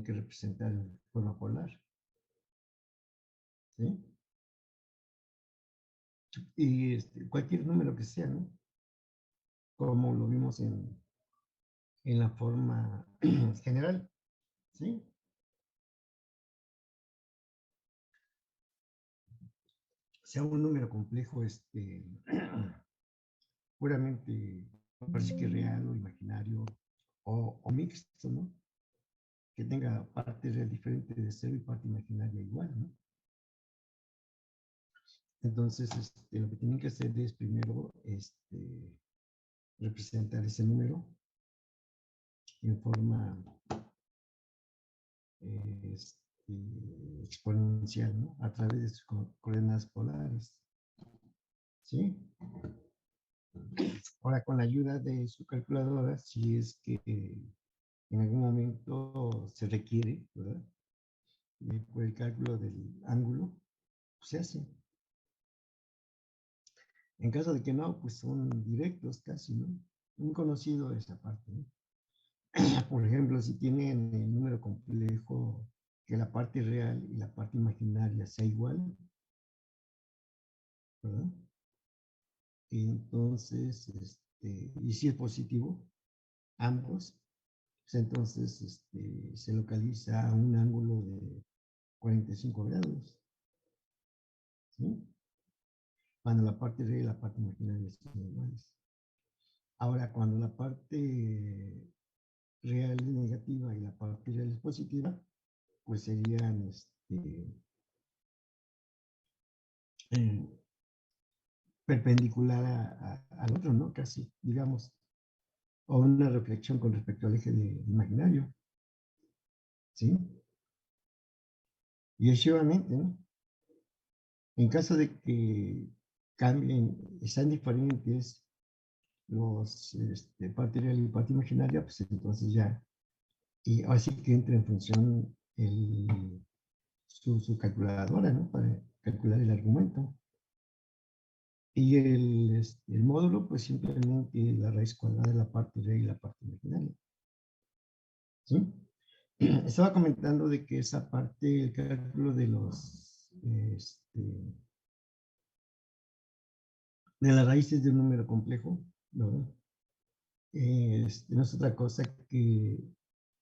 que representar en forma polar. ¿Sí? Y cualquier número que sea, ¿no? Como lo vimos en la forma general, ¿sí? Sea un número complejo, puramente, parece que real o imaginario, o mixto, ¿no? Que tenga parte real diferente de cero y parte imaginaria igual, ¿no? Entonces, lo que tienen que hacer es primero, representar ese número en forma exponencial, ¿no? A través de sus coordenadas polares, ¿sí? Ahora, con la ayuda de su calculadora, si es que en algún momento se requiere, ¿verdad? Por el cálculo del ángulo, pues se hace. En caso de que no, pues son directos casi, ¿no? Muy conocido esa parte, ¿no? Por ejemplo, si tienen el número complejo, que la parte real y la parte imaginaria sea igual, ¿verdad? Entonces, y si es positivo, ambos, pues entonces se localiza a un ángulo de 45 grados, ¿sí? Cuando la parte real y la parte imaginaria son iguales. Ahora, cuando la parte real es negativa y la parte real es positiva, pues serían eh, perpendicular al otro, ¿no? Casi, digamos, o una reflexión con respecto al eje imaginario, ¿sí? Y efectivamente, ¿no? En caso de que cambien, sean diferentes los parte real y parte imaginaria, pues entonces ya, y así que entra en función su calculadora, ¿no? Para calcular el argumento. Y el módulo, pues simplemente la raíz cuadrada de la parte real y la parte imaginaria. ¿Sí? Estaba comentando de que esa parte, el cálculo de de las raíces de un número complejo, ¿verdad? No es otra cosa que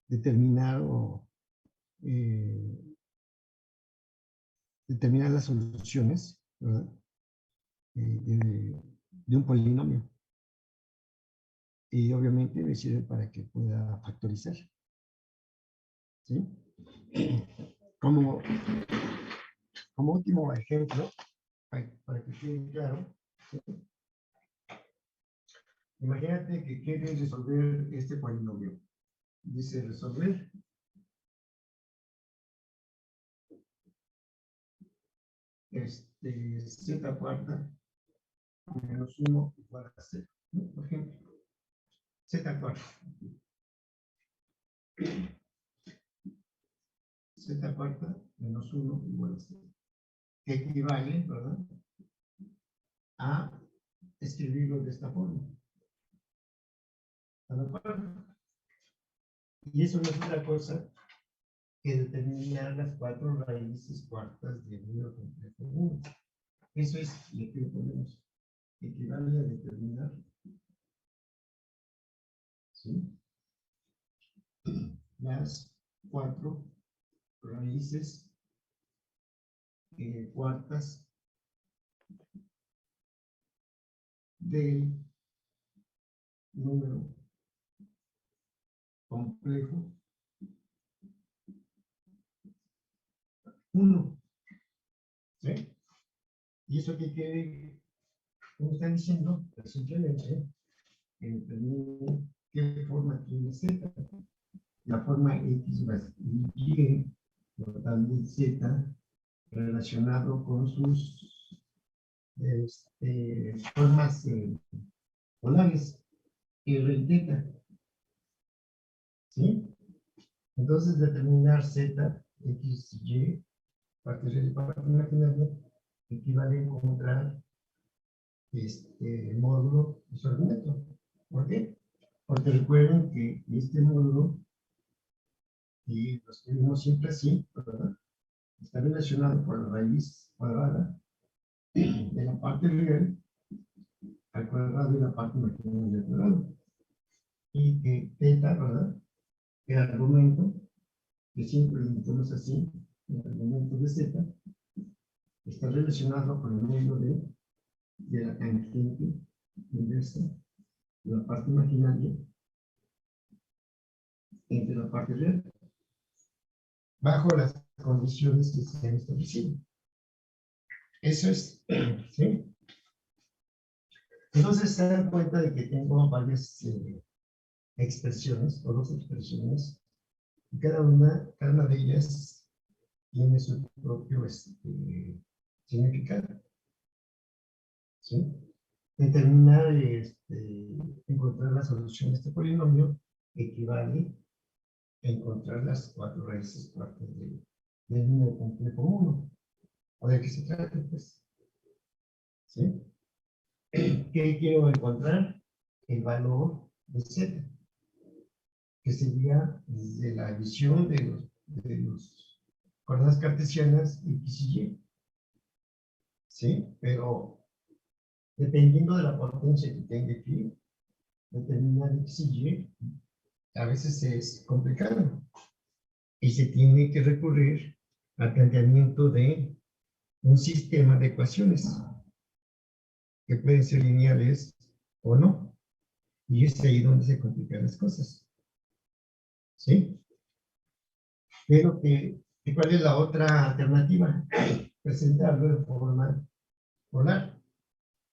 determinar eh, determinar las soluciones, ¿verdad? De un polinomio. Y obviamente me sirve para que pueda factorizar. ¿Sí? Como, como último ejemplo, para que quede claro, ¿sí? Imagínate que quieres resolver este polinomio. Dice resolver z cuarta menos 1 igual a 0. ¿No? Por ejemplo, z cuarta. Z cuarta menos 1 igual a 0. Que equivale, ¿verdad? A escribirlo de esta forma. Y eso no es otra cosa que determinar las 4 raíces cuartas del número complejo 1. Eso es lo que ponemos. Equivale a determinar, ¿sí? Las 4 raíces cuartas del número complejo 1. ¿Sí? Y eso que quede, como está diciendo, pues simplemente determine qué forma tiene Z. La forma X más Y, por tanto Z, relacionado con sus formas polares y θ. ¿Sí? Entonces, determinar Z, X, Y, parte real y parte imaginaria, equivale a encontrar el módulo y su argumento. ¿Por qué? Porque recuerden que este módulo y lo escribimos siempre así, ¿verdad? Está relacionado con la raíz cuadrada de la parte real al cuadrado y la parte imaginaria al cuadrado. Y que θ, ¿verdad? El argumento, que siempre lo metemos así, el argumento de z, está relacionado con el medio de la tangente inversa de la parte imaginaria entre la parte real, bajo las condiciones que se han establecido. Eso es, ¿sí? Entonces se dan cuenta de que tengo varias expresiones, o dos expresiones, y cada una de ellas tiene su propio significado. ¿Sí? Determinar, encontrar la solución de este polinomio equivale a encontrar las 4 raíces cuartas del número complejo 1. ¿O de qué se trata, pues? ¿Sí? ¿Qué quiero encontrar? El valor de z, que sería de la adición de los coordenadas cartesianas x y y. ¿Sí? Pero dependiendo de la potencia que tenga aquí, determinar x y y a veces es complicado. Y se tiene que recurrir al planteamiento de un sistema de ecuaciones que pueden ser lineales o no. Y es ahí donde se complican las cosas. ¿Sí? Pero ¿cuál es la otra alternativa? Presentarlo de forma polar,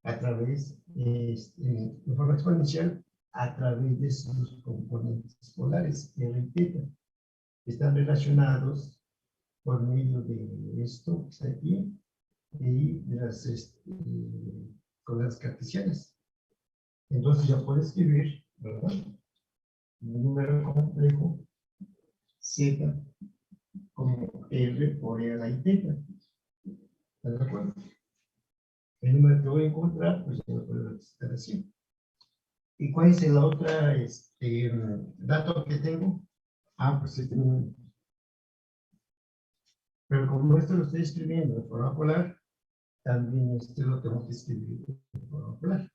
a través, de forma exponencial, a través de sus componentes polares, R y θ, que están relacionados por medio de esto que está aquí y de las con las cartesianas. Entonces ya puedo escribir, ¿verdad? Un número complejo z como r por e a la i θ. ¿Están de acuerdo? El número que voy a encontrar, pues ya lo puedo representar así. ¿Y cuál es el otro dato que tengo? Pues este número. Pero como esto lo estoy escribiendo de forma polar, también este lo tengo que escribir de forma polar.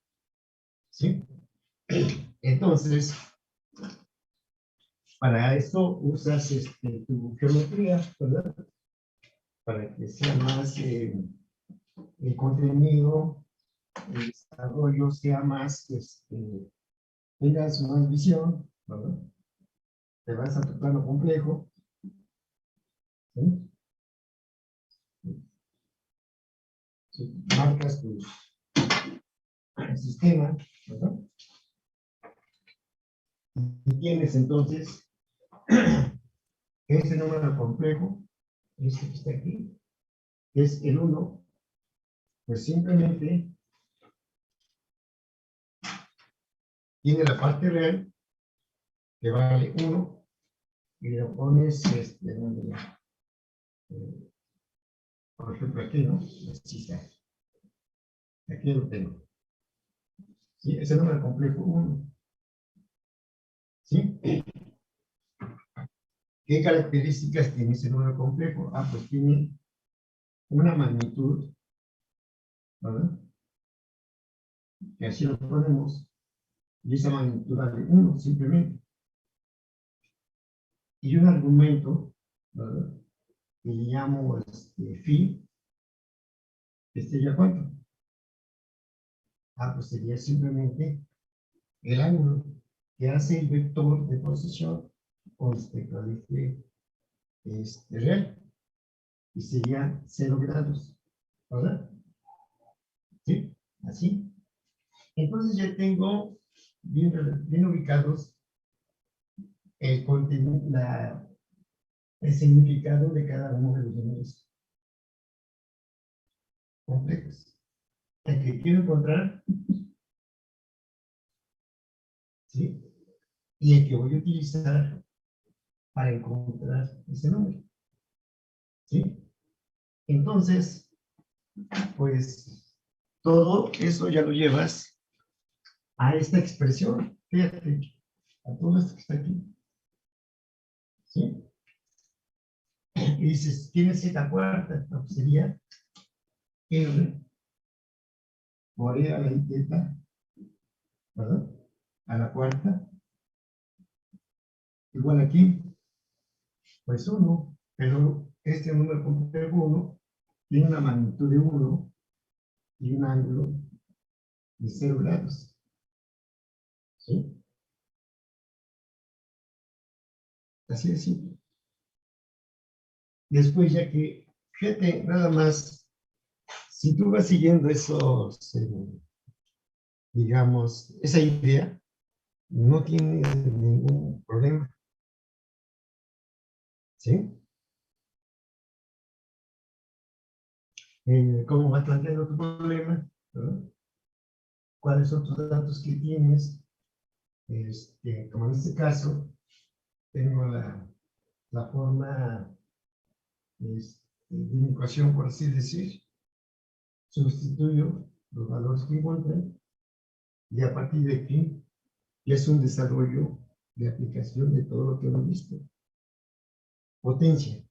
¿Sí? Entonces, para esto usas tu geometría, ¿verdad? Para que sea más el contenido, el desarrollo sea más, tengas más visión, ¿verdad? Te vas a tu plano complejo, ¿sí? Marcas tu sistema, ¿verdad? Y tienes entonces este número complejo, este que está aquí, que es el 1, pues simplemente tiene la parte real que vale 1 y lo pones, por ejemplo, aquí, ¿no? Así está. Aquí lo tengo. ¿Sí? Ese número complejo 1. ¿Sí? ¿Qué características tiene ese número complejo? Pues tiene una magnitud, ¿verdad? Que así lo ponemos, y esa magnitud vale 1, simplemente. Y un argumento, ¿verdad? Que le llamo phi, ¿ya cuánto? Pues sería simplemente el ángulo que hace el vector de posición con respecto al eje real, y sería 0 grados, ¿verdad? ¿Sí? Así. Entonces ya tengo bien ubicados el contenido, el significado de cada uno de los números complejos. El que quiero encontrar, ¿sí? Y el que voy a utilizar para encontrar ese número, ¿sí? Entonces, pues, todo eso ya lo llevas a esta expresión, fíjate, a todo esto que está aquí, ¿sí? Y dices, ¿tienes Z cuarta? No, pues sería R por E a la I teta, ¿verdad? A la cuarta. Igual aquí, pues 1, pero este número complejo 1 tiene una magnitud de 1 y un ángulo de 0 grados. ¿Sí? Así de simple. Después, ya que, fíjate, nada más, si tú vas siguiendo esos, digamos, esa idea, no tienes ningún problema. ¿Sí? ¿Cómo vas planteando tu problema? ¿No? ¿Cuáles son tus datos que tienes? Como en este caso, tengo la forma de una ecuación, por así decir, sustituyo los valores que encuentran y a partir de aquí ya es un desarrollo de aplicación de todo lo que hemos visto. Potencia.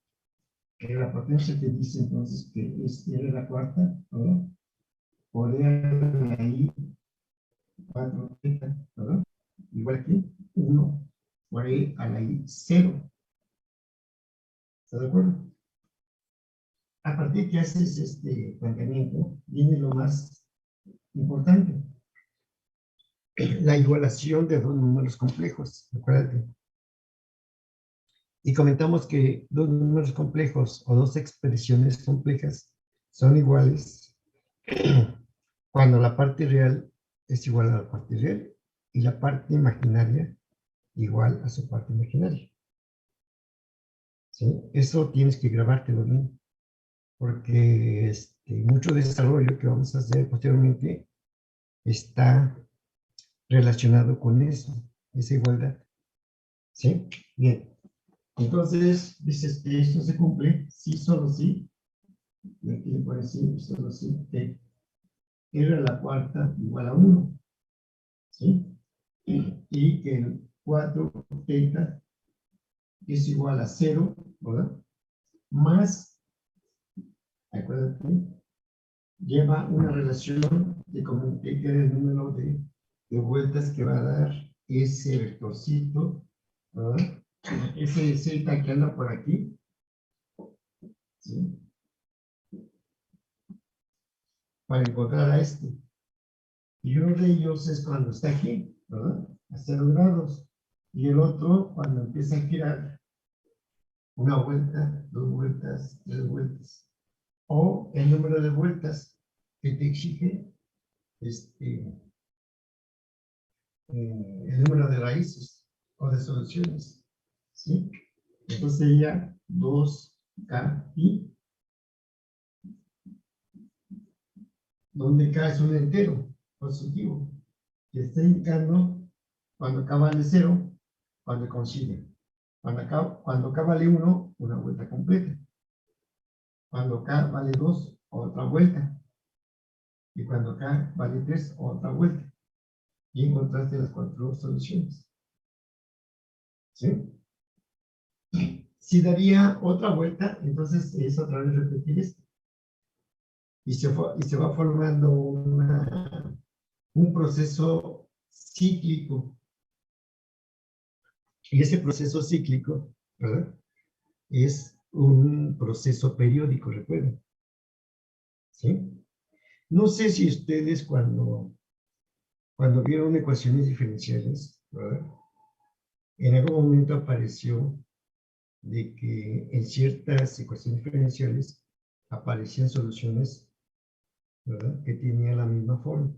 Que la potencia te dice entonces que es R a la cuarta, ¿no? Por E a la I 4 teta, ¿verdad? Igual aquí, 1 por E a la I 0. ¿Está de acuerdo? A partir que haces este planteamiento, viene lo más importante. La igualación de dos números complejos, acuérdate. Y comentamos que dos números complejos o dos expresiones complejas son iguales cuando la parte real es igual a la parte real y la parte imaginaria igual a su parte imaginaria. ¿Sí? Eso tienes que grabártelo bien, porque mucho desarrollo que vamos a hacer posteriormente está relacionado con eso, esa igualdad. ¿Sí? Bien. Entonces, dices que esto se cumple, sí, solo sí. Y aquí le puedo decir, solo sí, que R a la cuarta igual a 1. ¿Sí? Y que el 4 teta es igual a 0, ¿verdad? Más, acuérdate, lleva una relación de comenté que era el número de vueltas que va a dar ese vectorcito, ¿verdad? Ese z que anda por aquí, ¿sí? Para encontrar a este. Y uno de ellos es cuando está aquí, ¿verdad? A 0 grados. Y el otro cuando empieza a girar una vuelta, dos vueltas, tres vueltas. O el número de vueltas que te exige el número de raíces o de soluciones. ¿Sí? Entonces ya 2K y donde K es un entero positivo que está indicando cuando K vale 0, cuando coincide. Cuando K vale 1, una vuelta completa. Cuando K vale 2, otra vuelta. Y cuando K vale 3, otra vuelta. Y encontraste las 4 soluciones. ¿Sí? Si daría otra vuelta, entonces es otra vez repetir esto. Y se va formando un proceso cíclico. Y ese proceso cíclico, ¿verdad? Es un proceso periódico, recuerden. ¿Sí? No sé si ustedes cuando vieron ecuaciones diferenciales, ¿verdad? En algún momento apareció de que en ciertas ecuaciones diferenciales aparecían soluciones, ¿verdad? Que tenían la misma forma.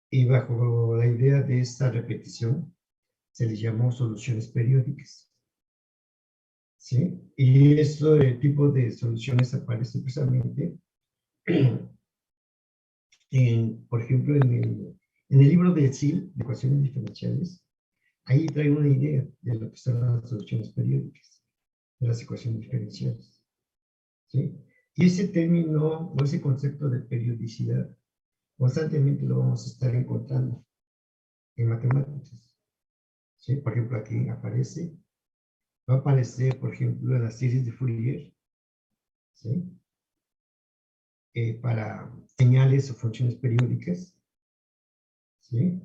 Y bajo la idea de esta repetición se les llamó soluciones periódicas. ¿Sí? Y este tipo de soluciones aparece precisamente por ejemplo, en el libro de SIL, de ecuaciones diferenciales, ahí trae una idea de lo que son las soluciones periódicas, de las ecuaciones diferenciales. ¿Sí? Y ese término o ese concepto de periodicidad constantemente lo vamos a estar encontrando en matemáticas. ¿Sí? Por ejemplo, aquí aparece va a aparecer, por ejemplo, en las series de Fourier, ¿sí? Para señales o funciones periódicas, ¿sí?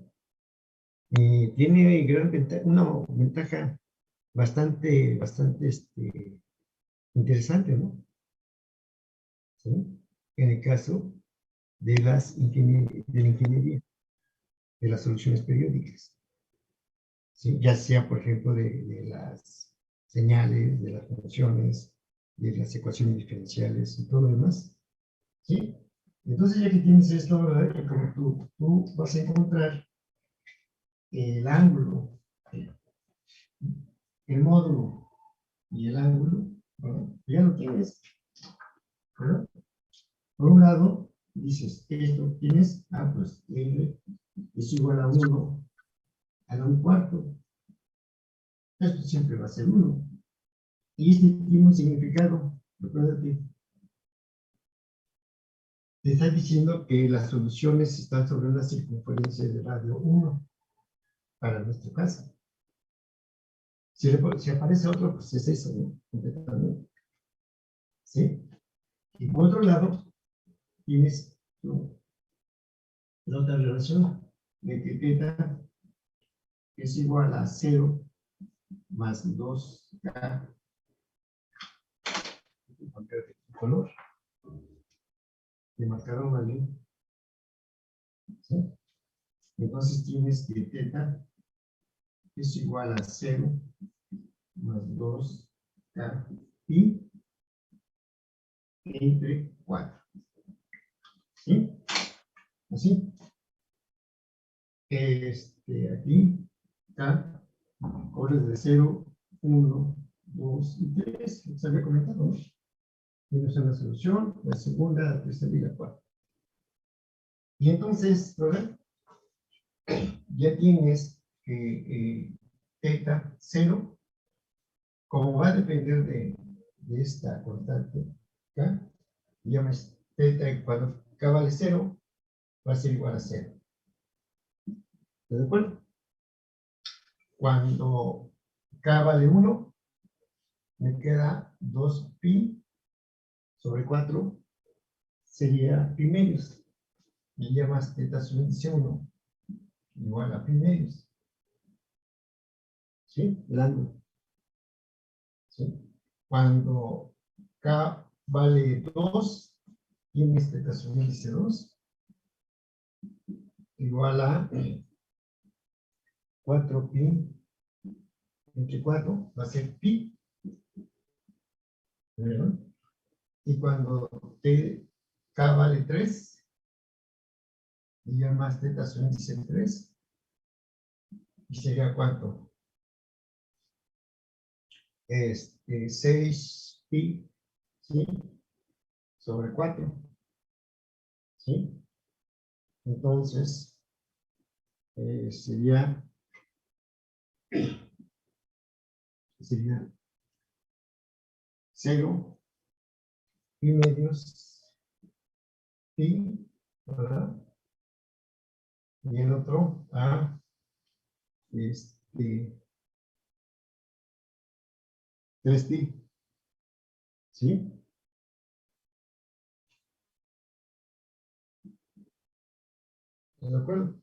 Tiene una ventaja bastante interesante, ¿no? ¿Sí? En el caso de de la ingeniería, de las soluciones periódicas, ¿sí? Ya sea, por ejemplo, de las señales, de las funciones, de las ecuaciones diferenciales y todo lo demás, ¿sí? Entonces, ya que tienes esto, ¿verdad? Que como tú vas a encontrar el ángulo, el módulo y el ángulo, ¿verdad? Ya lo tienes, ¿verdad? Por un lado, dices, esto tienes, pues R es igual a 1 a la 1/4. Esto siempre va a ser 1. Y este tiene un significado, recuérdate. Te está diciendo que las soluciones están sobre una circunferencia de radio 1 para nuestro caso. Si aparece otro, pues es eso, ¿no? Completamente. ¿Sí? Y por otro lado, tienes la otra relación de que θ es igual a 0 más 2K, color, de marcar una línea. ¿Sí? Entonces tienes que θ es igual a 0 más 2K pi entre 4. ¿Sí? Así. Aquí está colores de 0, 1, 2 y 3. Se había comentado, ¿no? Tienes una solución, la segunda, la tercera y la cuarta. Y entonces, ¿verdad? Ya tienes que θ 0, como va a depender de esta constante, ¿ya? Llamas θ cuando k vale 0, va a ser igual a 0. ¿Estás de acuerdo? Cuando k vale 1, me queda 2pi sobre 4, sería pi medios. Y llamas θ sub índice 1 igual a pi medios. ¿Sí? El ángulo. ¿Sí? Cuando k vale 2, tienes θ sub índice 2 igual a 4pi entre 4, va a ser pi, ¿verdad? Y cuando k vale 3, y ya más θ sub índice 3, y sería ¿cuánto? 6pi, ¿sí? Sobre 4, ¿sí? Entonces, sería 0 pi medios pi, ¿verdad? Y el otro a 3pi, ¿sí? ¿De acuerdo?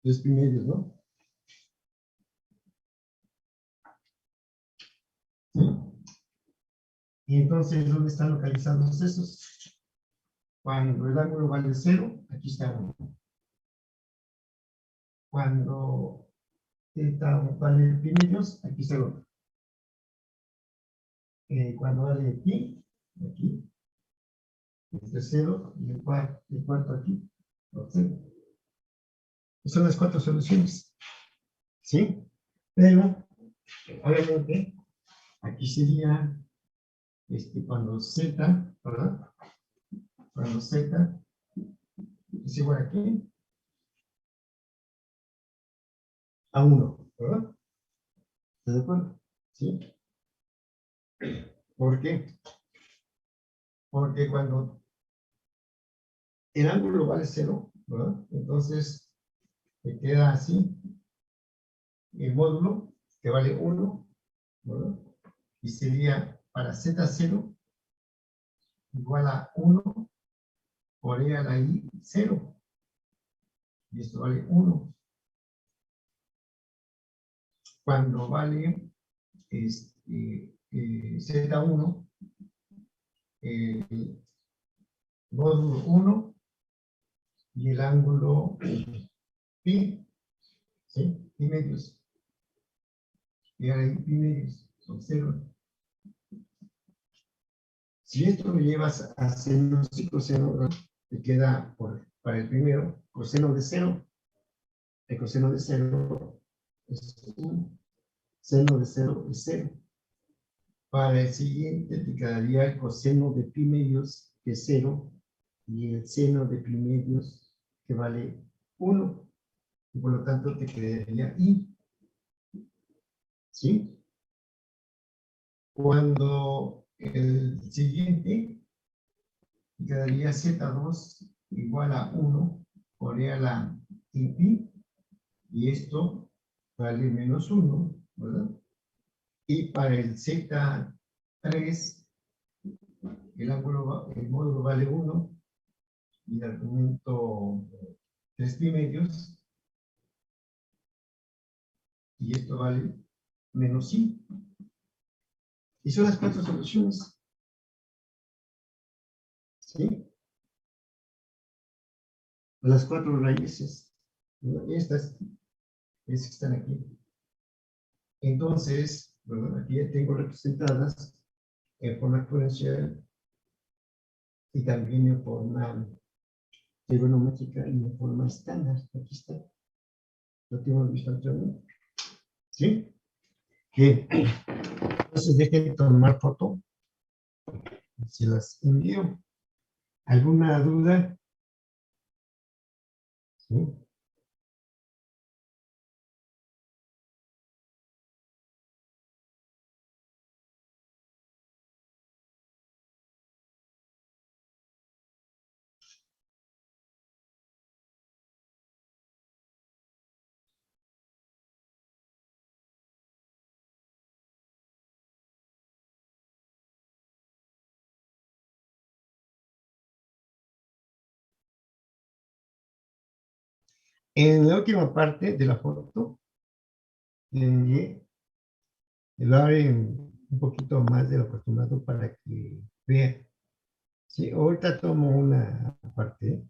3pi medios, ¿no? ¿Sí? Y entonces, ¿dónde están localizados esos? Cuando el ángulo vale 0, aquí está 1. Cuando θ vale pi medios, aquí está el otro. Cuando vale pi, aquí, este 0 y el cuarto aquí, 0. Son las 4 soluciones. ¿Sí? Pero, obviamente, aquí sería cuando z, ¿verdad? Cuando z es igual aquí a 1, ¿verdad? ¿Estás de acuerdo? ¿Sí? ¿Por qué? Porque cuando el ángulo vale 0, ¿verdad? Entonces, me queda así, el módulo, que vale 1, ¿verdad? Y sería para Z0 igual a 1 por E a la I 0. Y esto vale 1. Cuando vale Z1, el módulo 1 y el ángulo pi, ¿sí? Pi medios. Y ahora pi medios son 0. Si esto lo llevas a seno y coseno, ¿verdad? Te queda para el primero coseno de 0. El coseno de 0 es 1. Seno de 0 es 0. Para el siguiente te quedaría el coseno de pi medios, que es 0, y el seno de pi medios, que vale 1. Y por lo tanto te quedaría i. ¿Sí? Cuando el siguiente te quedaría Z2 igual a 1 por E a la pi, y esto vale menos 1, ¿verdad? Y para el Z3, el módulo vale 1, y el argumento 3 pi medios, y esto vale menos i. Y son las 4 soluciones. ¿Sí? Las 4 raíces. Estas que están aquí. Entonces, bueno, aquí ya tengo representadas en forma exponencial y también en forma trigonométrica y en forma estándar. Aquí está. Lo que hemos visto anteriormente. ¿Sí? Bien. Entonces dejen tomar foto. Se las envío. ¿Alguna duda? ¿Sí? En la última parte de la foto, le envié el área un poquito más de lo acostumbrado para que vean. Sí, ahorita tomo una parte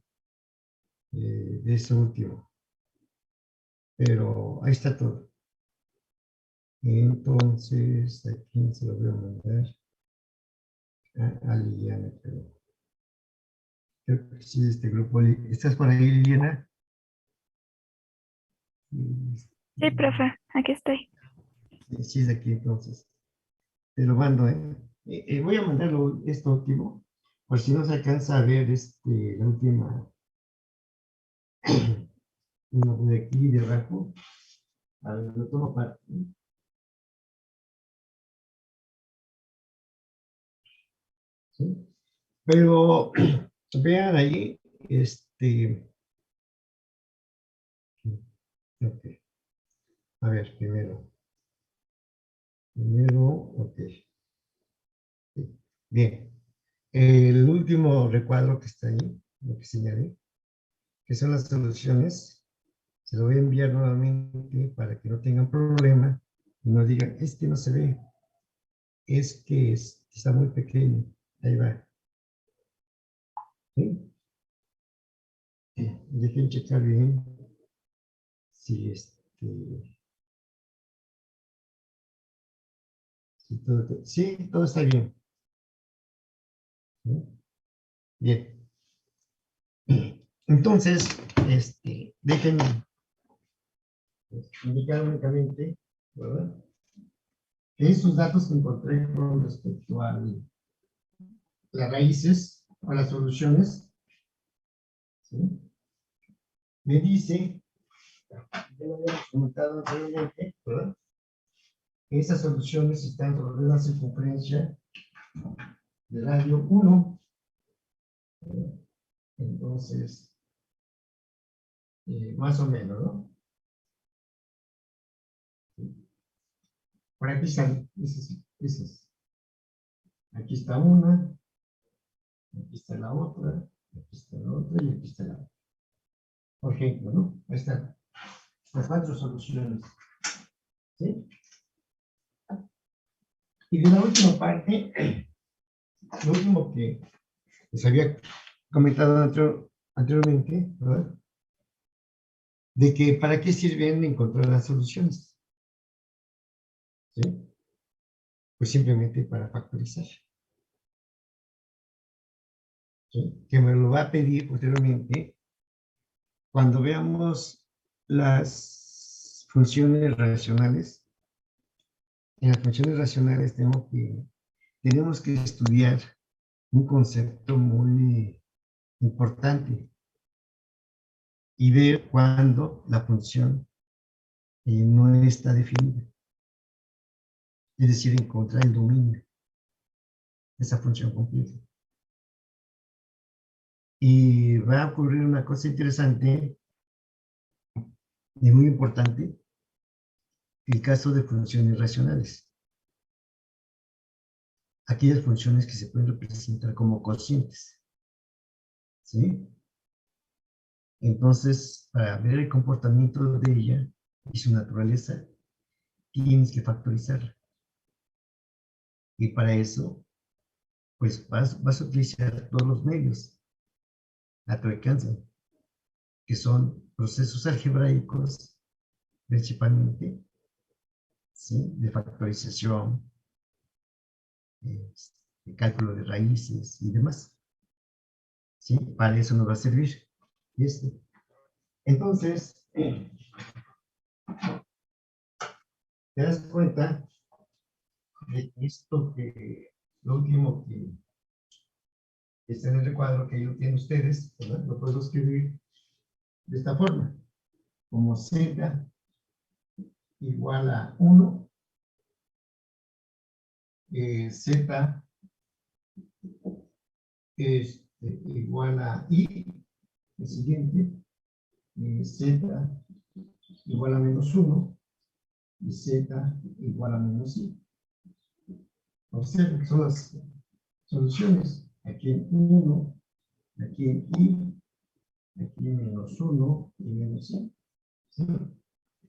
de ese último, pero ahí está todo. Entonces, aquí se lo voy a mandar a Liliana, creo que sí, este grupo. ¿Estás por ahí, Liliana? Sí, profe, aquí estoy. Sí, es de aquí, entonces. Te lo mando, ¿eh? Voy a mandarlo esto último, por si no se alcanza a ver la última, de aquí, de abajo. A ver, lo tomo parte. ¿Sí? Pero vean ahí, ok. A ver, ok. Sí. Bien. El último recuadro que está ahí, lo que señalé, que son las soluciones, se lo voy a enviar nuevamente para que no tengan problema y no digan, es que no se ve, es que está muy pequeño. Ahí va. ¿Sí? Dejen checar bien si sí, todo está bien. ¿Sí? Bien. Entonces, déjenme indicar únicamente, ¿verdad? Que estos datos que encontré con respecto a las raíces, a las soluciones, ¿sí? Me dice, ya lo habíamos comentado anteriormente, ¿verdad? Que esas soluciones están sobre la circunferencia del radio 1, Entonces, más o menos, ¿no? Por aquí están esas. Aquí está una, aquí está la otra, aquí está la otra y aquí está la otra. Por ejemplo, ¿no? Ahí están las 4 soluciones. ¿Sí? Y de la última parte, lo último que les había comentado anteriormente, ¿verdad? De que para qué sirven encontrar las soluciones. ¿Sí? Pues simplemente para factorizar. ¿Sí? Que me lo va a pedir posteriormente cuando veamos las funciones racionales. En las funciones racionales tenemos que estudiar un concepto muy importante y ver cuándo la función no está definida. Es decir, encontrar el dominio de esa función completa. Y va a ocurrir una cosa interesante y muy importante, el caso de funciones racionales. Aquellas funciones que se pueden representar como cocientes. ¿Sí? Entonces, para ver el comportamiento de ella y su naturaleza, tienes que factorizarla. Y para eso, pues vas a utilizar todos los medios a tu alcance, que son procesos algebraicos, principalmente, ¿sí? De factorización, de cálculo de raíces y demás. ¿Sí? Para eso nos va a servir esto. Entonces, te das cuenta de esto que, lo último que está en el recuadro que yo tienen ustedes, ¿verdad? Lo puedo escribir de esta forma, como z igual a 1, z igual a i, el siguiente, z igual a menos 1, y z igual a menos i. Observen, son las soluciones. Aquí en 1, aquí en i, aquí en menos 1 y menos i. ¿Sí?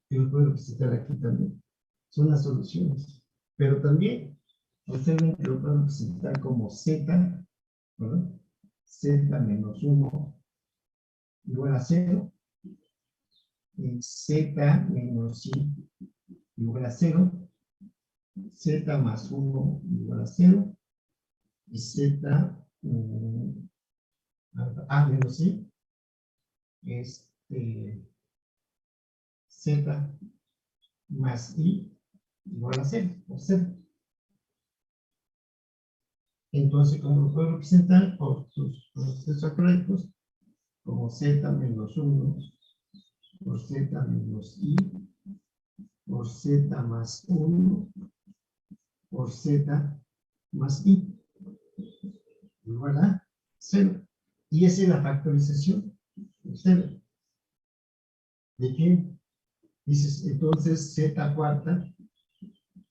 Y lo puedo representar aquí también. Son las soluciones. Pero también, observen que lo puedo representar como z, ¿verdad? Z menos 1 igual a 0. Y z menos i igual a 0. Z más 1 igual a 0. Y z menos i, z más i igual a 0, o 0. Entonces, ¿cómo lo puedo representar? Por sus procesos algebraicos, como z menos 1 por z menos i por z más 1 por z más i igual a 0. Y esa es la factorización. 0. ¿De qué? Dices, entonces z cuarta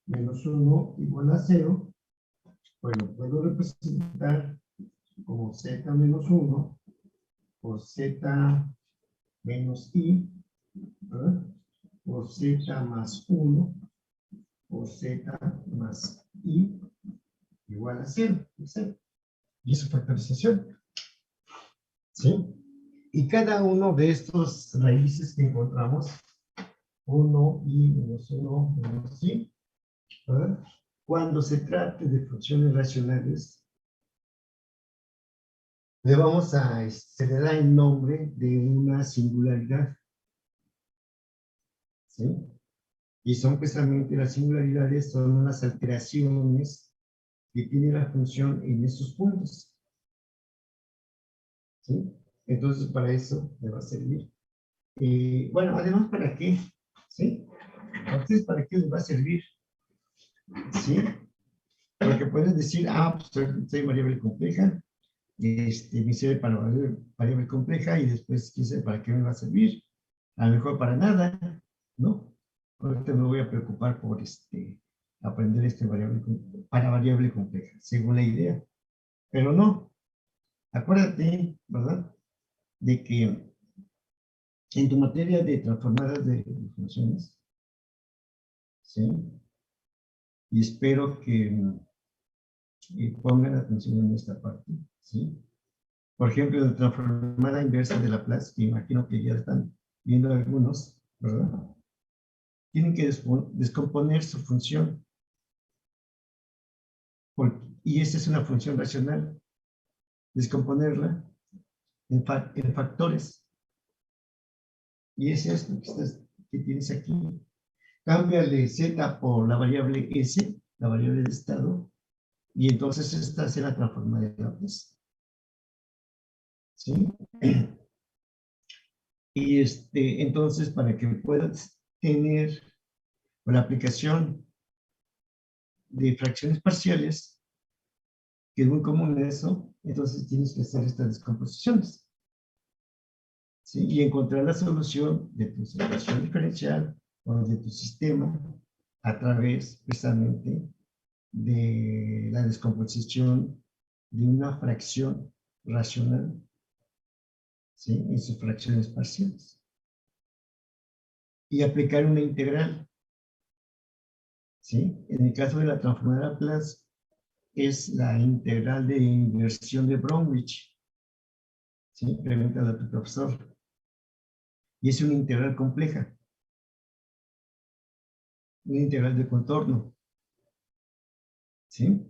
menos 1 igual a 0. Bueno, puedo representar como z menos 1 por z menos i, ¿verdad? Por z más 1 por z más i igual a 0. Y es su factorización. ¿Sí? Y cada uno de estos raíces que encontramos, 1 i menos 1 menos i, ¿verdad? Cuando se trate de funciones racionales, se le da el nombre de una singularidad. ¿Sí? Y son precisamente las singularidades, son las alteraciones que tiene la función en esos puntos. ¿Sí? Entonces, para eso me va a servir. Bueno, además, ¿para qué? ¿Sí? ¿A ustedes para qué les va a servir? ¿Sí? Porque pueden decir, pues soy variable compleja, me sirve para variable compleja y después quién sabe para qué me va a servir. A lo mejor para nada, ¿no? Ahorita me voy a preocupar por aprender para variable compleja, según la idea. Pero no, acuérdate, ¿verdad? De que en tu materia de transformadas de funciones, ¿sí? Y espero que pongan atención en esta parte, ¿sí? Por ejemplo, la transformada inversa de Laplace, que imagino que ya están viendo algunos, ¿verdad? Tienen que descomponer su función. Y esta es una función racional. Descomponerla en factores. Y es esto que tienes aquí. Cámbiale z por la variable s, la variable de estado, y entonces esta será la transformada de Laplace. ¿Sí? Y entonces, para que puedas tener la aplicación de fracciones parciales, que es muy común eso, entonces tienes que hacer estas descomposiciones. ¿Sí? Y encontrar la solución de tu ecuación diferencial o de tu sistema a través precisamente de la descomposición de una fracción racional, ¿sí? En sus fracciones parciales. Y aplicar una integral, ¿sí? En el caso de la transformada de Laplace, es la integral de inversión de Bromwich, ¿sí? Pregúntale a tu profesor. Y es una integral compleja, una integral de contorno, ¿sí?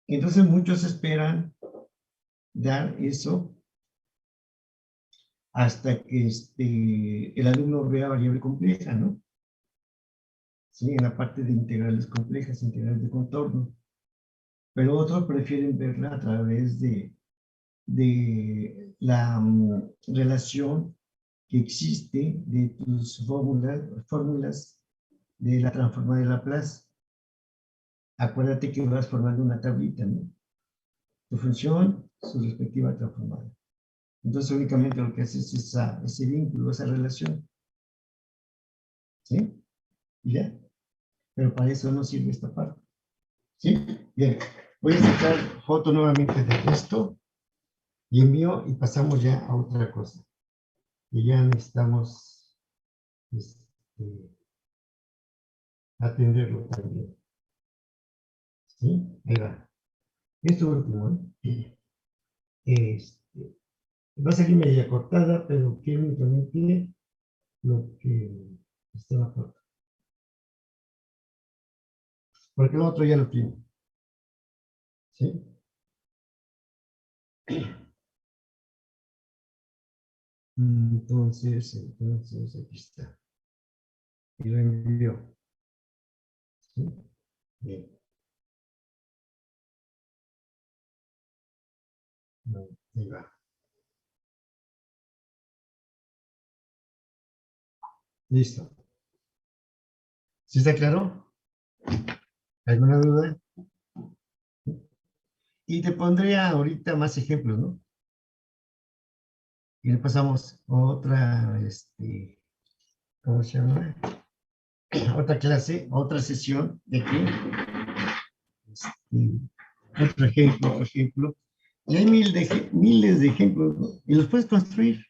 Entonces muchos esperan dar eso hasta que el alumno vea variable compleja, ¿no? Sí, en la parte de integrales complejas, integrales de contorno. Pero otros prefieren verla a través de la relación que existe de tus fórmulas de la transformada de Laplace. Acuérdate que vas formando una tablita, ¿no? Tu función, su respectiva transformada. Entonces únicamente lo que haces es ese vínculo, esa relación. ¿Sí? ¿Ya? Pero para eso no sirve esta parte. ¿Sí? Bien. Voy a sacar foto nuevamente de esto y envío y pasamos ya a otra cosa. Y ya necesitamos atenderlo también. ¿Sí? Ahí va. Esto último, ¿eh? Va a salir media cortada, pero quiero únicamente lo que está en la foto. Porque el otro ya lo tiene. ¿Sí? Entonces, aquí está. Y lo envió. ¿Sí? Bien. Ahí va. Listo. ¿Sí está claro? ¿Alguna duda? Y te pondré ahorita más ejemplos, ¿no? Y le pasamos otra, ¿cómo se llama? Otra clase, otra sesión de aquí. Otro ejemplo. Y hay miles de ejemplos, ¿no? Y los puedes construir.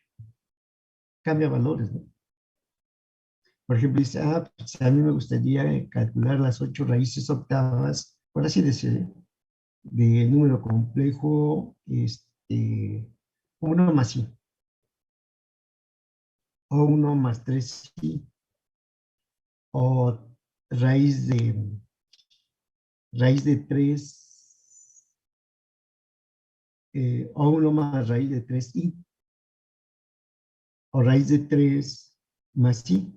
Cambia valores, ¿no? Por ejemplo, dice, pues a mí me gustaría calcular las 8 raíces octavas, por así decirlo, del número complejo, 1 más i, o 1 más 3i, o raíz de 3, o 1 más raíz de 3i, o raíz de 3 más i,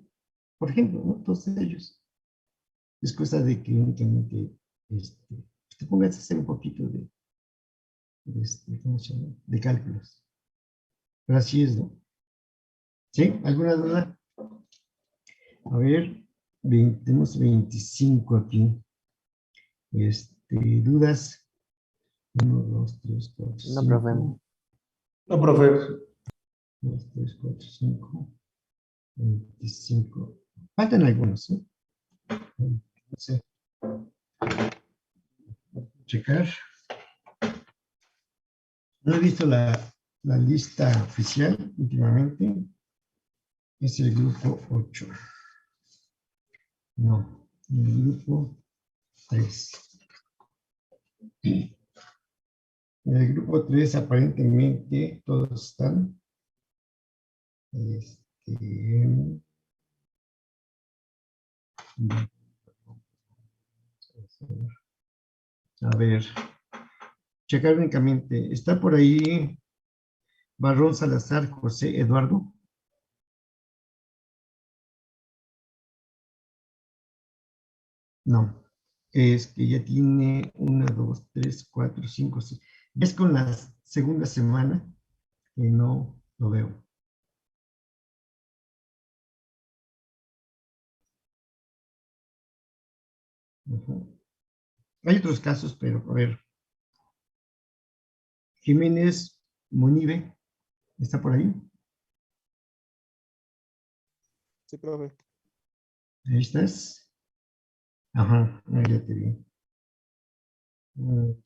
por ejemplo, ¿no? Todos ellos. Es cosa de que únicamente te pongas a hacer un poquito ¿cómo se llama? De cálculos. Pero así es, ¿no? ¿Sí? ¿Alguna duda? A ver, tenemos 25 aquí. ¿Dudas? 1, 2, 3, 4, No, profe. 5. No, profe. 2, 3, 4, 5. 25. Faltan algunos, ¿eh? No sé. Checar. No he visto la lista oficial últimamente. Es el grupo 8. No, el grupo 3. En el grupo 3 aparentemente todos están. A ver, checar únicamente. ¿Está por ahí Barrón Salazar José Eduardo? No, es que ya tiene 1, 2, 3, 4, 5, 6. Es con la segunda semana que no lo veo. Hay otros casos, pero a ver. Jiménez Monive, ¿está por ahí? Sí, profe. Ahí estás. Ajá, ya te vi.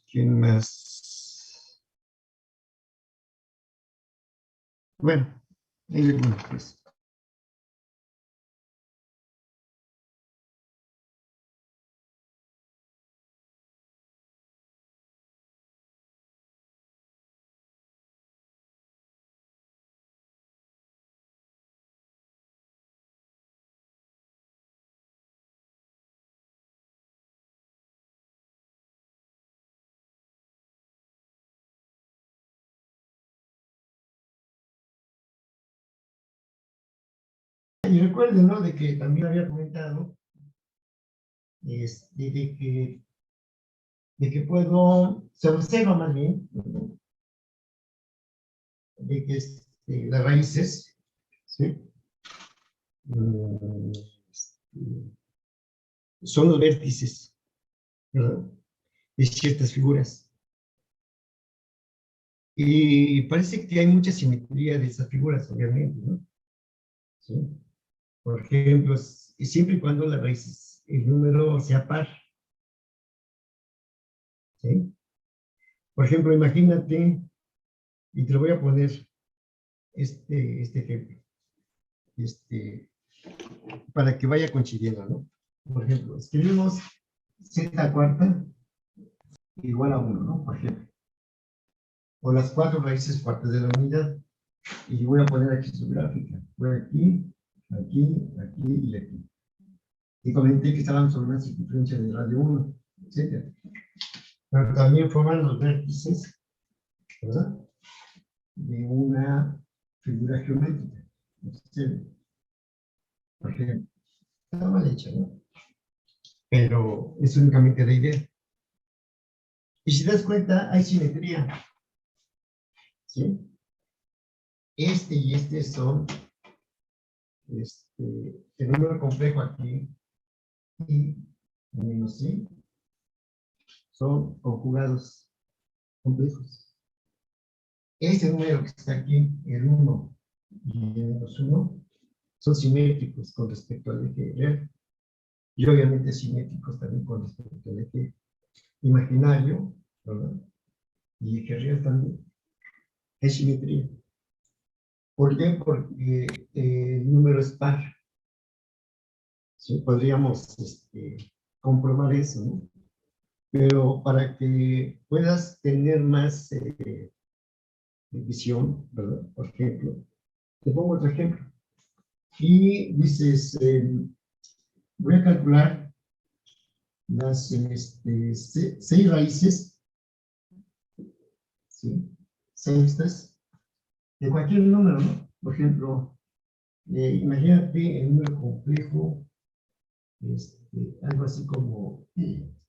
¿Quién más? Bueno, ahí algunos, pues. Y recuerden, ¿no? De que también había comentado de que puedo, se observa más bien, ¿no? De que las raíces, ¿sí? Mm, son los vértices, ¿verdad? De ciertas figuras. Y parece que hay mucha simetría de esas figuras, obviamente, ¿no? ¿Sí? Por ejemplo, siempre y cuando la raíz, el número sea par, ¿sí? Por ejemplo, imagínate, y te lo voy a poner este ejemplo, para que vaya coincidiendo, ¿no? Por ejemplo, escribimos z cuarta igual a 1, ¿no? Por ejemplo. O las 4 raíces cuartas de la unidad. Y voy a poner aquí su gráfica. Voy aquí, aquí, aquí y aquí. Y comenté que estaban sobre una circunferencia de radio 1, etc. Pero también forman los vértices, ¿verdad? De una figura geométrica. Por ejemplo, está mal hecha, ¿no? Pero es únicamente la idea. Y si te das cuenta, hay simetría, ¿sí? Este y este son el número complejo aquí y menos i son conjugados complejos. Este número que está aquí, el 1 y el menos 1, son simétricos con respecto al eje real. Y obviamente simétricos también con respecto al eje imaginario, ¿verdad? Y eje real también. Es simetría. ¿Por qué? Porque el número es par. ¿Sí? Podríamos comprobar eso, ¿no? Pero para que puedas tener más visión, ¿verdad? Por ejemplo, te pongo otro ejemplo. Y dices, voy a calcular las 6 raíces, ¿sí? Sextas, de cualquier número, ¿no? Por ejemplo, imagínate el número complejo, algo así como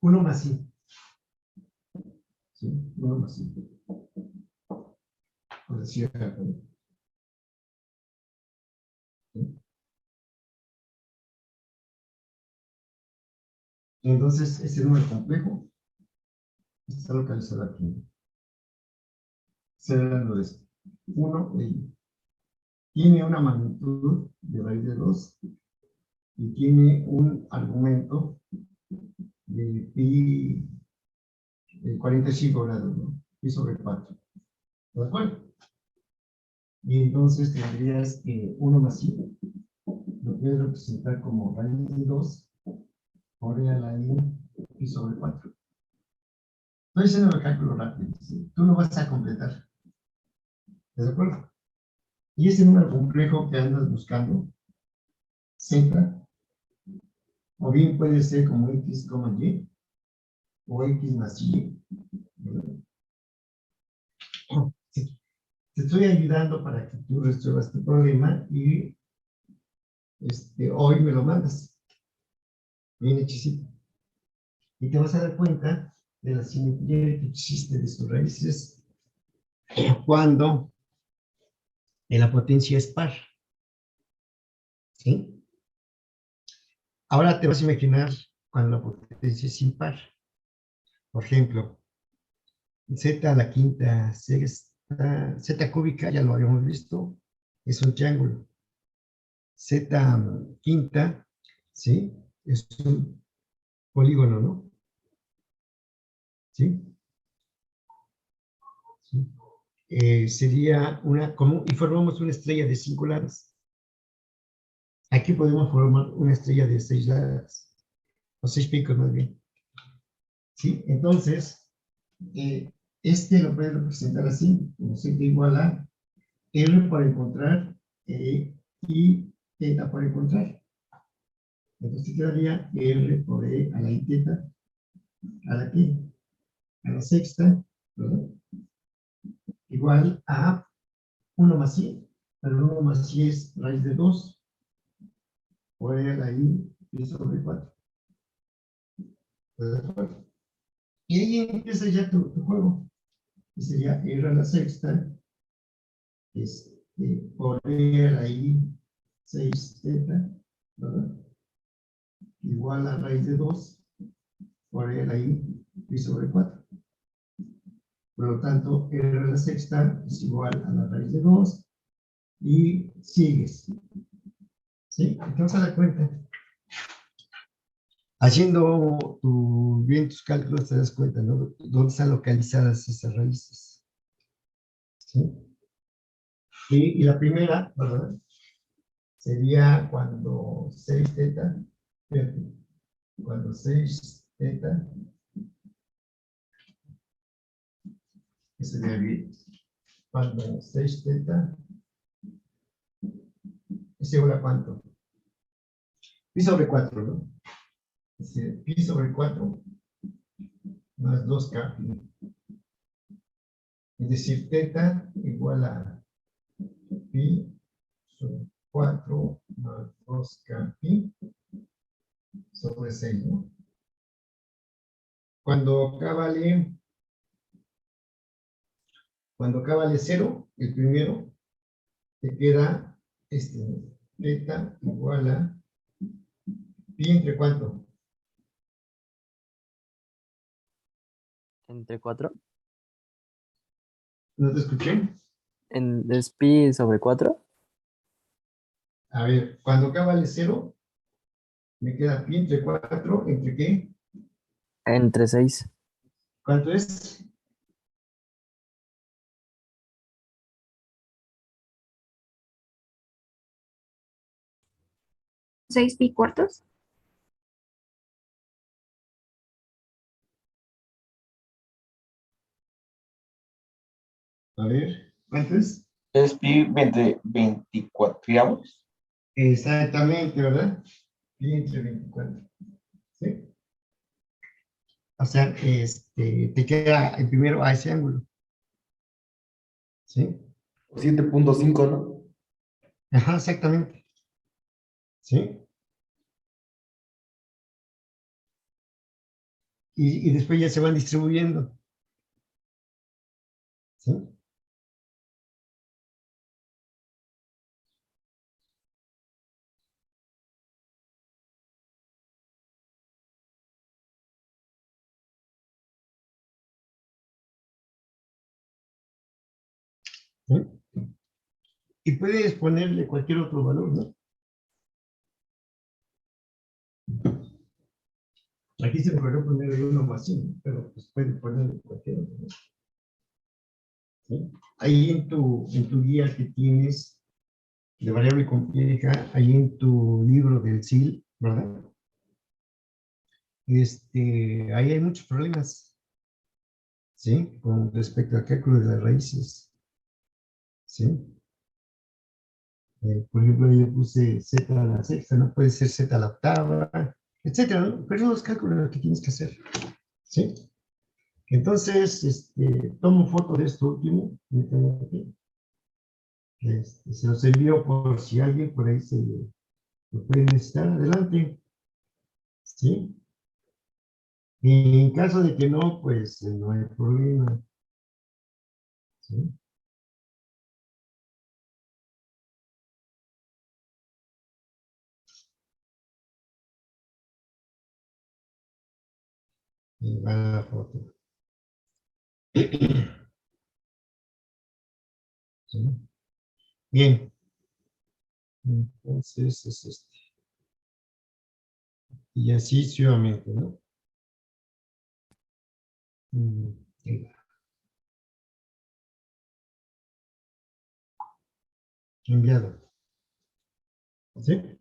1 más i, ¿sí? 1 más i, por decir algo, ¿no? ¿Sí? Entonces, ese número complejo está localizado aquí. Será esto. 1, tiene una magnitud de raíz de 2 y tiene un argumento de pi de 45 grados, ¿no? Pi sobre 4. ¿De acuerdo? Y entonces tendrías que 1 más i lo puedes representar como raíz de 2 por e a la i pi sobre 4. Estoy haciendo el cálculo rápido, ¿sí? Tú lo vas a completar. ¿De acuerdo? Y ese número complejo que andas buscando, z, o bien puede ser como x, y, o x más y. Sí. Te estoy ayudando para que tú resuelvas tu problema y hoy me lo mandas. Bien hechicito. Y te vas a dar cuenta de la simetría que existe de sus raíces cuando la potencia es par. ¿Sí? Ahora te vas a imaginar cuando la potencia es impar. Por ejemplo, z a la quinta sexta, z cúbica, ya lo habíamos visto, es un triángulo. Z quinta, ¿sí? Es un polígono, ¿no? ¿Sí? ¿Sí? Sería y formamos una estrella de 5 lados. Aquí podemos formar una estrella de 6 lados, o 6 picos más bien. ¿Sí? Entonces, lo puedes representar así, como z igual a r para encontrar y θ para encontrar. Entonces quedaría r por e a la i θ a la qué, a la sexta, ¿verdad? Igual a 1 más i, pero 1 más i es raíz de 2 por e a la i pi sobre 4. ¿De acuerdo? Y ahí empieza ya tu juego. Y sería r a la sexta por e a la i 6 θ, ¿verdad? Igual a raíz de 2 por e a la i pi sobre 4. Por lo tanto, r a la sexta es igual a la raíz de 2 y sigues. ¿Sí? Entonces, a la cuenta. Haciendo bien tus cálculos, te das cuenta, ¿no? ¿Dónde están localizadas esas raíces? ¿Sí? Y la primera, ¿verdad? Sería cuando 6 θ, fíjate, cuando 6 θ, que sería bien, cuando 6 θ es igual a cuánto? Pi sobre 4, ¿no? Es decir, pi sobre 4 más 2k pi. Es decir, θ igual a pi sobre 4 más 2k pi sobre 6, ¿no? Cuando K vale 0, el primero, te queda θ igual a pi entre cuánto. Entre 4. ¿No te escuché? Es pi sobre 4. A ver, cuando K vale 0, me queda pi entre 4, ¿entre qué? Entre 6. ¿Cuánto es? 6 pi cuartos. A ver, ¿cuánto es? Es pi 24. Exactamente, ¿verdad? Pi entre 24. ¿Sí? O sea, te queda el primero a ese ángulo. ¿Sí? 7.5, ¿no? Ajá, exactamente. ¿Sí? Y después ya se van distribuyendo. ¿Sí? ¿Sí? Y puedes ponerle cualquier otro valor, ¿no? Aquí se me ocurrió ponerle 1 más 1, pero pues puede ponerle cualquier otro, ¿no? ¿Sí? Ahí en tu guía que tienes de variable compleja, ahí en tu libro del SIL, ¿verdad? Ahí hay muchos problemas, ¿sí? Con respecto al cálculo de las raíces, ¿sí? Por ejemplo, yo puse z a la sexta, no puede ser z a la octava, etcétera, ¿no? Pero son los cálculos que tienes que hacer, ¿sí? Entonces, tomo foto de esto último, se los envío por si alguien por ahí lo puede necesitar, adelante, ¿sí? Y en caso de que no, pues no hay problema, ¿sí? Y va la foto. ¿Sí? Bien, entonces es y así sucesivamente, ¿no? Ahí va. Enviado. ¿Sí?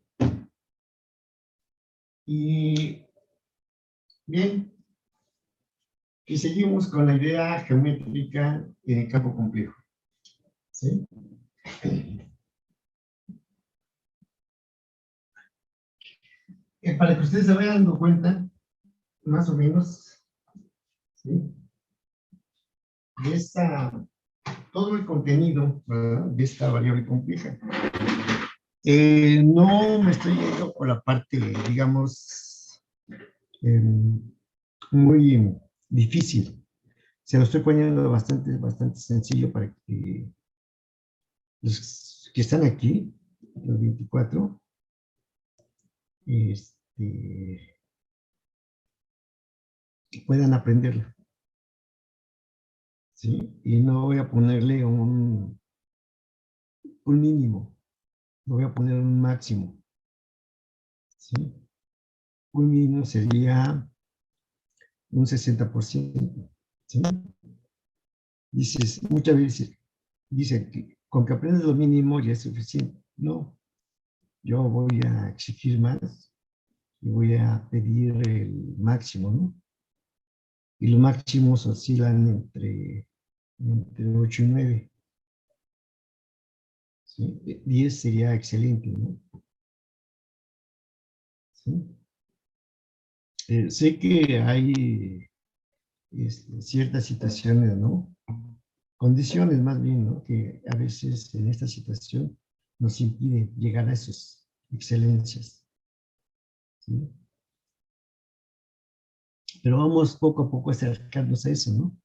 Y bien, y seguimos con la idea geométrica en el campo complejo. ¿Sí? Para que ustedes se vayan dando cuenta, más o menos, ¿sí? De todo el contenido, ¿verdad? De esta variable compleja. No me estoy yendo por la parte, digamos, muy difícil. Se lo estoy poniendo bastante sencillo para que los que están aquí, los 24, puedan aprenderlo. ¿Sí? Y no voy a ponerle un mínimo, lo voy a poner un máximo. ¿Sí? Un mínimo sería un 60%. ¿Sí? Dices, muchas veces dicen que con que aprendes lo mínimo ya es suficiente. No, yo voy a exigir más y voy a pedir el máximo, ¿no? Y los máximos oscilan entre 8 y 9. ¿Sí? 10 sería excelente, ¿no? ¿Sí? Sé que hay ciertas situaciones, ¿no? Condiciones más bien, ¿no? Que a veces en esta situación nos impide llegar a esas excelencias. ¿Sí? Pero vamos poco a poco acercarnos a eso, ¿no?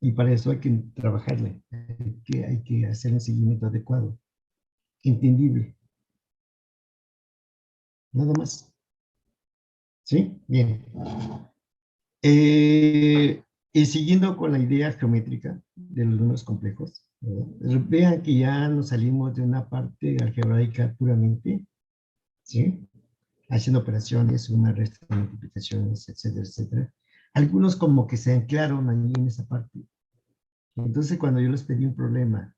Y para eso hay que trabajarle, hay que hacer un seguimiento adecuado, entendible, nada más. ¿Sí? Bien. Y siguiendo con la idea geométrica de los números complejos, ¿verdad? Vean que ya nos salimos de una parte algebraica puramente, ¿sí? Haciendo operaciones, una resta, multiplicaciones, etcétera, etcétera. Algunos como que se anclaron ahí en esa parte. Entonces, cuando yo les pedí un problema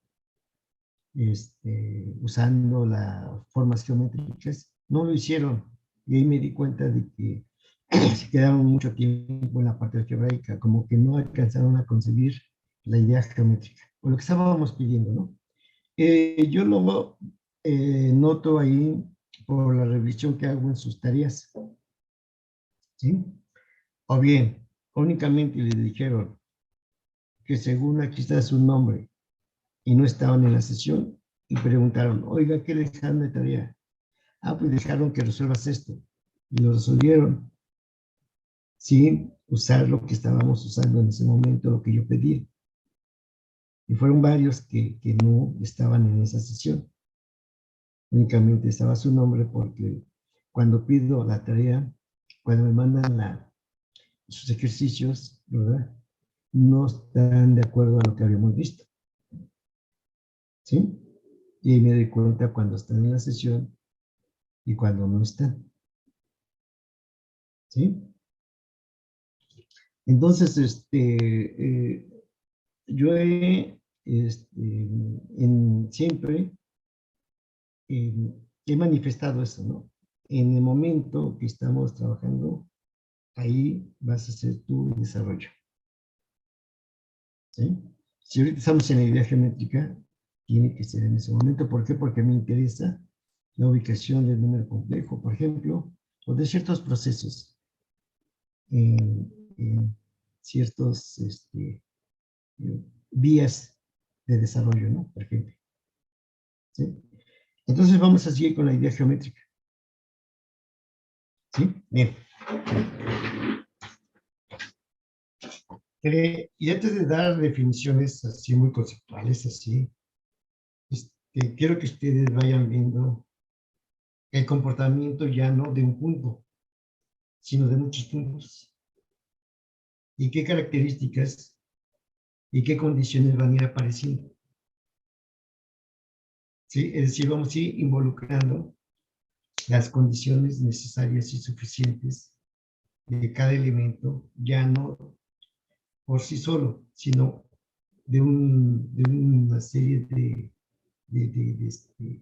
usando las formas geométricas, no lo hicieron. Y ahí me di cuenta de que se quedaron mucho tiempo en la parte algebraica, como que no alcanzaron a concebir la idea geométrica, o lo que estábamos pidiendo, ¿no? Yo lo noto ahí por la revisión que hago en sus tareas, ¿sí? O bien, únicamente le dijeron que según aquí está su nombre y no estaban en la sesión y preguntaron, oiga, ¿qué dejaron de tarea? Ah, pues dejaron que resuelvas esto. Y lo resolvieron sin usar lo que estábamos usando en ese momento, lo que yo pedí. Y fueron varios que no estaban en esa sesión. Únicamente estaba su nombre porque cuando pido la tarea, cuando me mandan sus ejercicios, ¿verdad? no están de acuerdo a lo que habíamos visto. ¿Sí? Y ahí me doy cuenta cuando están en la sesión y cuando no están. ¿Sí? Entonces, yo siempre he manifestado eso, ¿no? En el momento que estamos trabajando, ahí vas a hacer tu desarrollo. ¿Sí? Si ahorita estamos en la idea geométrica, tiene que ser en ese momento. ¿Por qué? Porque me interesa la ubicación del número complejo, por ejemplo, o de ciertos procesos, ciertos vías de desarrollo, ¿no? Por ejemplo. ¿Sí? Entonces vamos a seguir con la idea geométrica. ¿Sí? Bien. Y antes de dar definiciones así muy conceptuales, así, quiero que ustedes vayan viendo el comportamiento ya no de un punto, sino de muchos puntos. Y qué características y qué condiciones van a ir apareciendo. ¿Sí? Es decir, vamos a ir involucrando las condiciones necesarias y suficientes de cada elemento, ya no por sí solo, sino de una serie de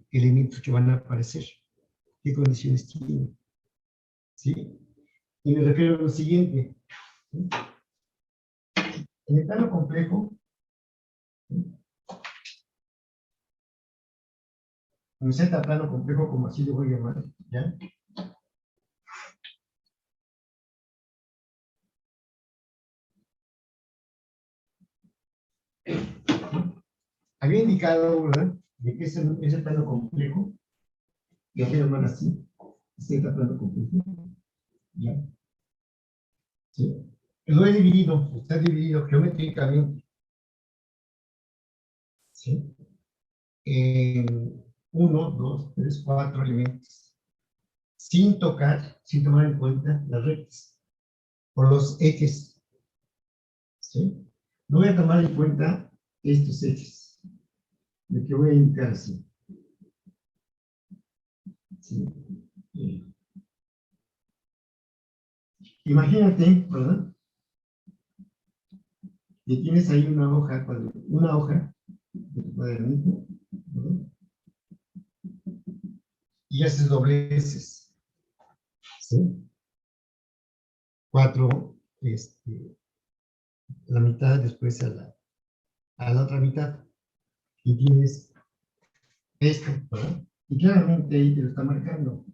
elementos que van a aparecer. ¿Qué condiciones tienen? ¿Sí? Y me refiero a lo siguiente. ¿Sí? En el plano complejo, ¿sí? En Z plano complejo, como así lo voy a llamar, ¿ya? Había indicado, ¿verdad?, de que ese plano complejo, y aquí lo van así, Z plano complejo, ¿ya? ¿Sí? Lo he dividido, está dividido geométricamente, ¿sí? En 1, 2, 3, 4 elementos, sin tocar, sin tomar en cuenta las rectas, o los ejes, ¿sí? No voy a tomar en cuenta estos ejes, de que voy a indicar así. ¿Sí? Imagínate, ¿verdad?, que tienes ahí una hoja de tu cuadernito, ¿verdad?, y haces dobleces, ¿sí? 4, la mitad, después a la otra mitad, y tienes esto, ¿verdad? Y claramente ahí te lo está marcando.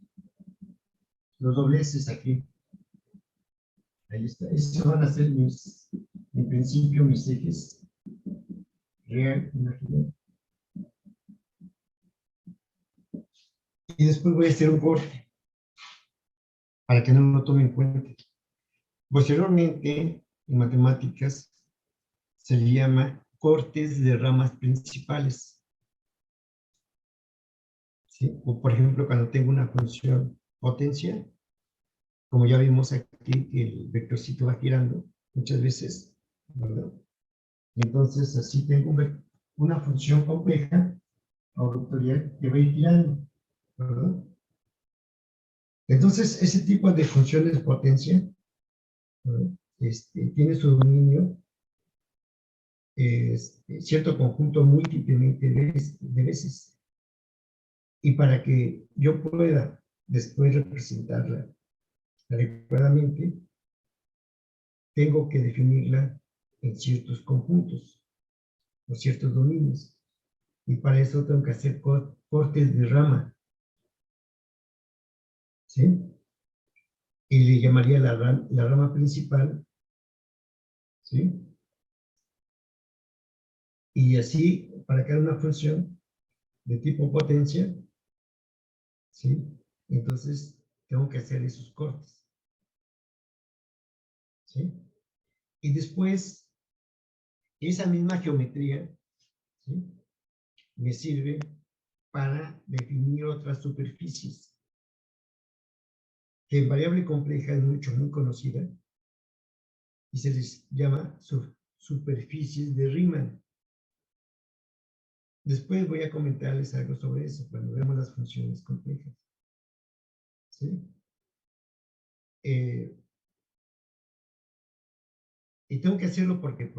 Los dobleces aquí. Ahí está. Esos van a ser en principio, mis ejes real, imaginario. Y después voy a hacer un corte, para que no lo tomen en cuenta. Posteriormente, en matemáticas, se le llama cortes de ramas principales. ¿Sí? O, por ejemplo, cuando tengo una función potencia, como ya vimos aquí, que el vectorcito va girando muchas veces, ¿verdad? Entonces, así tengo una función compleja o vectorial que va a ir girando, ¿verdad? Entonces, ese tipo de funciones de potencia, ¿verdad?, tiene su dominio cierto conjunto múltiplemente de veces. Y para que yo pueda después representarla adecuadamente, tengo que definirla en ciertos conjuntos o ciertos dominios. Y para eso tengo que hacer cortes de rama, ¿sí? Y le llamaría la rama principal, ¿sí? Y así, para cada una función de tipo potencia, ¿sí? Entonces, tengo que hacer esos cortes, ¿sí? Y después, esa misma geometría, ¿sí?, me sirve para definir otras superficies, que en variable compleja es muy conocida, y se les llama superficies de Riemann. Después voy a comentarles algo sobre eso cuando veamos las funciones complejas. ¿Sí? Y tengo que hacerlo porque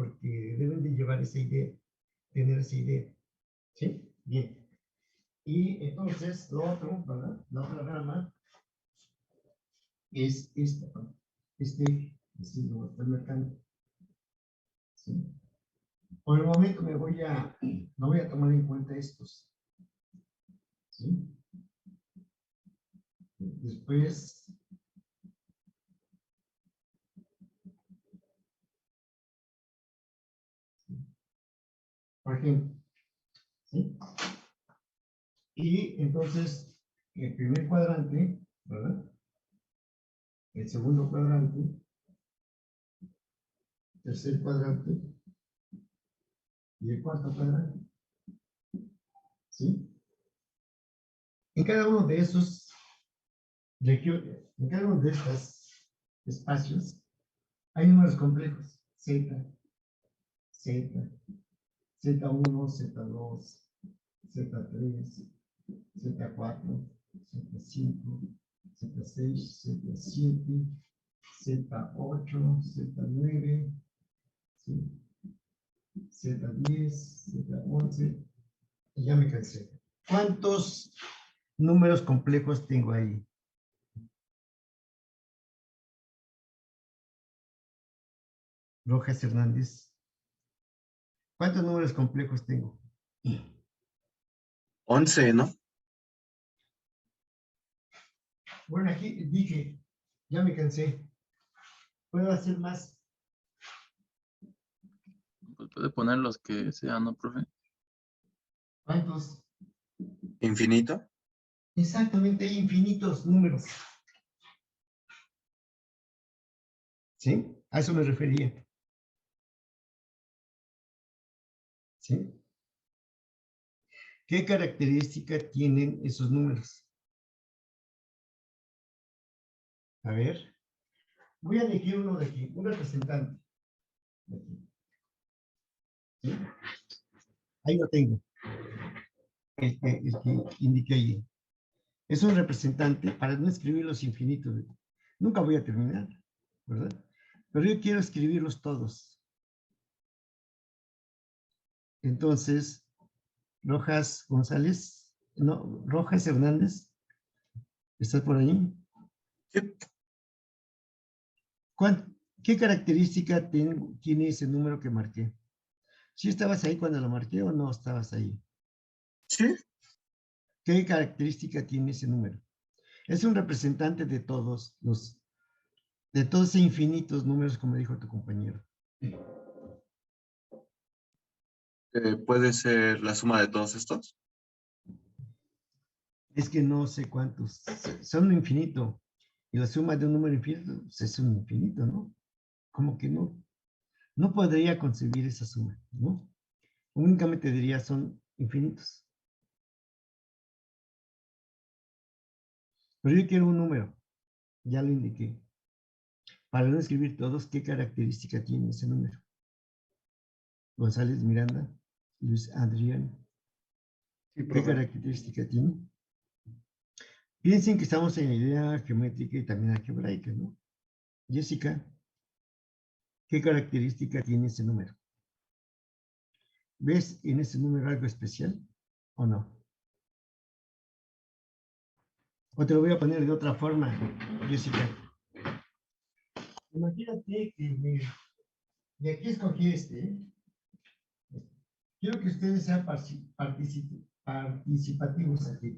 deben de llevar esa idea, tener esa idea. ¿Sí? Bien. Y entonces, lo otro, ¿verdad? La otra rama es esta, ¿no? Así lo estoy marcando. ¿Sí? Por el momento no voy a tomar en cuenta estos. ¿Sí? Después, por ejemplo, ¿sí? Y entonces, el primer cuadrante, ¿verdad? El segundo cuadrante, tercer cuadrante y el cuarto cuadrante. ¿Sí? En cada uno de esos regiones, en cada uno de estos espacios, hay números complejos. Z, Z, Z1, Z2, Z3, Z4, Z5, Z6, Z7, Z8, Z9, ¿sí? Z10, Z11, y ya me cansé. ¿Cuántos números complejos tengo ahí? Rojas Hernández. ¿Cuántos números complejos tengo? 11, ¿no? Bueno, aquí dije, ya me cansé. ¿Puedo hacer más? Pues puede poner los que sean, ¿no, profe? ¿Cuántos? Infinito. Exactamente, hay infinitos números. ¿Sí? A eso me refería. ¿Sí? ¿Qué característica tienen esos números? A ver. Voy a elegir uno de aquí, un representante. De aquí. ¿Sí? Ahí lo tengo. El que indiqué allí. Es un representante para no escribir los infinitos. Nunca voy a terminar, ¿verdad? Pero yo quiero escribirlos todos. Entonces, Rojas González, no, Rojas Hernández, ¿estás por ahí? Sí. ¿Qué característica tiene ese número que marqué? ¿Sí estabas ahí cuando lo marqué o no estabas ahí? Sí. ¿Qué característica tiene ese número? Es un representante de todos esos infinitos números, como dijo tu compañero. Puede ser la suma de todos estos. Es que no sé cuántos. Son un infinito. Y la suma de un número infinito pues, es un infinito, ¿no? Como que no. No podría concebir esa suma, ¿no? Únicamente diría son infinitos. Pero yo quiero un número. Ya lo indiqué. Para no escribir todos, ¿qué característica tiene ese número? González Miranda, Luis Adrián. Sí, ¿Qué profe. característica tiene? Piensen que estamos en la idea geométrica y también algebraica, ¿no? Jessica, ¿qué característica tiene ese número? ¿Ves en ese número algo especial o no? O te lo voy a poner de otra forma, Jessica. Imagínate que de aquí escogí este. Quiero que ustedes sean participativos aquí.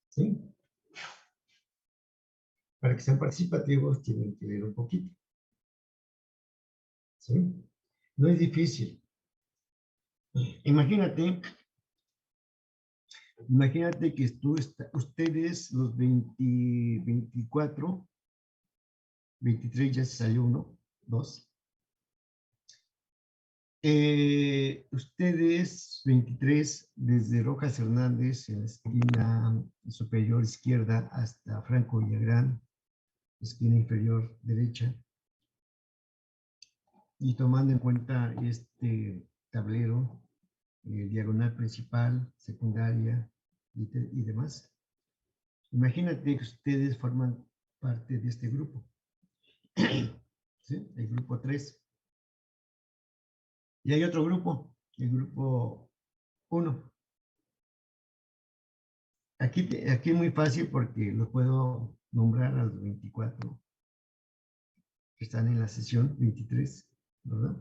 ¿Sí? Para que sean participativos tienen que leer un poquito. ¿Sí? No es difícil. Imagínate que ustedes, los 24, 23 ya se salió uno, dos. Ustedes, 23, desde Rojas Hernández, en la esquina superior izquierda, hasta Franco Villagrán, esquina inferior derecha. Y tomando en cuenta este tablero, diagonal principal, secundaria y demás. Imagínate que ustedes forman parte de este grupo. ¿Sí? El grupo 3. Y hay otro grupo, el grupo 1. Aquí es muy fácil porque lo puedo nombrar a los 24 que están en la sesión 23, ¿verdad?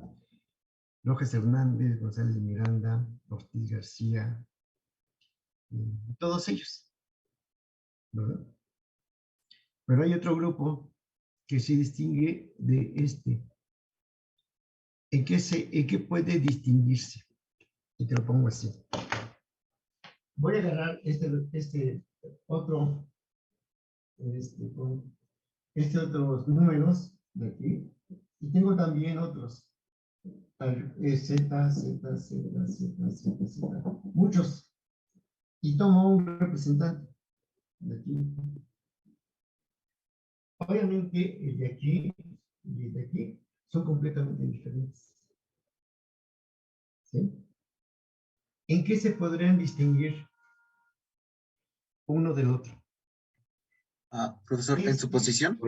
Rojas Hernández, González Miranda, Ortiz García, todos ellos, ¿verdad? Pero hay otro grupo que se distingue de este. ¿En qué puede distinguirse? Y te lo pongo así. Voy a agarrar este otros números de aquí. Y tengo también otros. Z, Z, Z, Z, Z, Z. Muchos. Y tomo un representante de aquí. Obviamente, el de aquí y el de aquí son completamente diferentes. ¿Sí? ¿En qué se podrían distinguir uno del otro? Profesor, en su posición.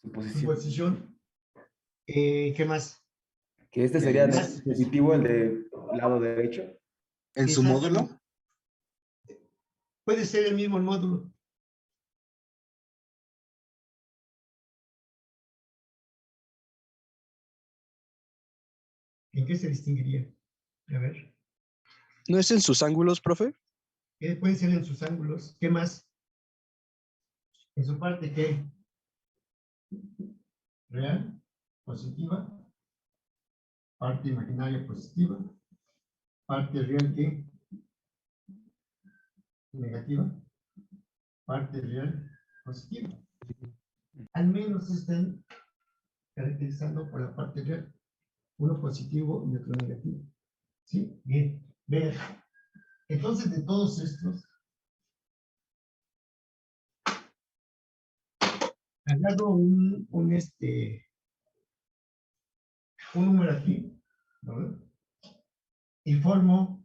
Su Su posición. posición. ¿Qué más? Que este sería el Más. dispositivo, el de lado derecho. En su módulo. Puede ser el mismo módulo. ¿En qué se distinguiría? A ver. ¿No es en sus ángulos, profe? Puede ser en sus ángulos. ¿Qué más? En su parte, ¿qué? Real, positiva. Parte imaginaria, positiva. Parte real, ¿qué? Negativa. Parte real, positiva. Al menos están caracterizando por la parte real. Uno positivo y otro negativo. ¿Sí? Bien. Vean. Entonces, de todos estos, agarro un número aquí, ¿no? Y formo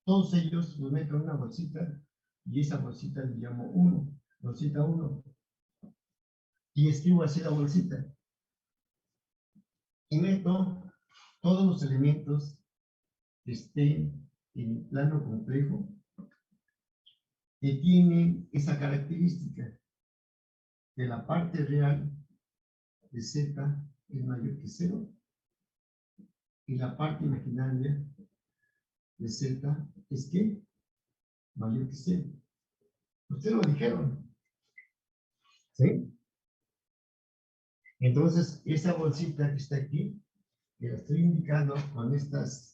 todos ellos, los meto en una bolsita, y esa bolsita le llamo 1, bolsita 1. Y escribo así la bolsita. Y meto todos los elementos que estén en plano complejo, que tienen esa característica, que la parte real de Z es mayor que 0, y la parte imaginaria de Z es que mayor que 0. Ustedes lo dijeron. ¿Sí? Entonces, esa bolsita que está aquí, que la estoy indicando con estas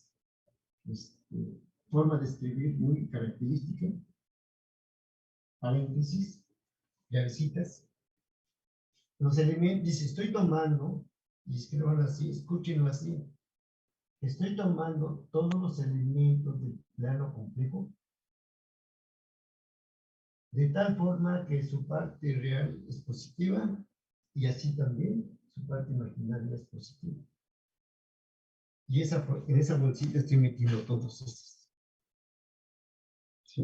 formas de escribir muy característica, paréntesis, llavecitas, los elementos, dice, estoy tomando, y escriban así, escúchenlo así, estoy tomando todos los elementos del plano complejo, de tal forma que su parte real es positiva, y así también su parte imaginaria es positiva. Y en esa bolsita estoy metiendo todos estos. ¿Sí?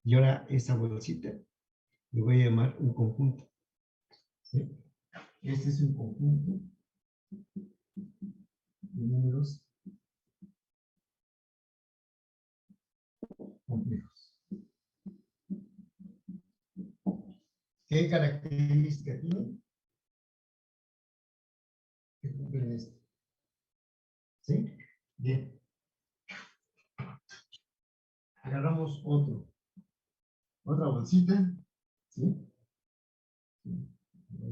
Y ahora esa bolsita le voy a llamar un conjunto. ¿Sí? Este es un conjunto de números complejos. ¿Qué característica tiene? Que cumplen esto. ¿Sí? Bien. Agarramos otra bolsita. ¿Sí?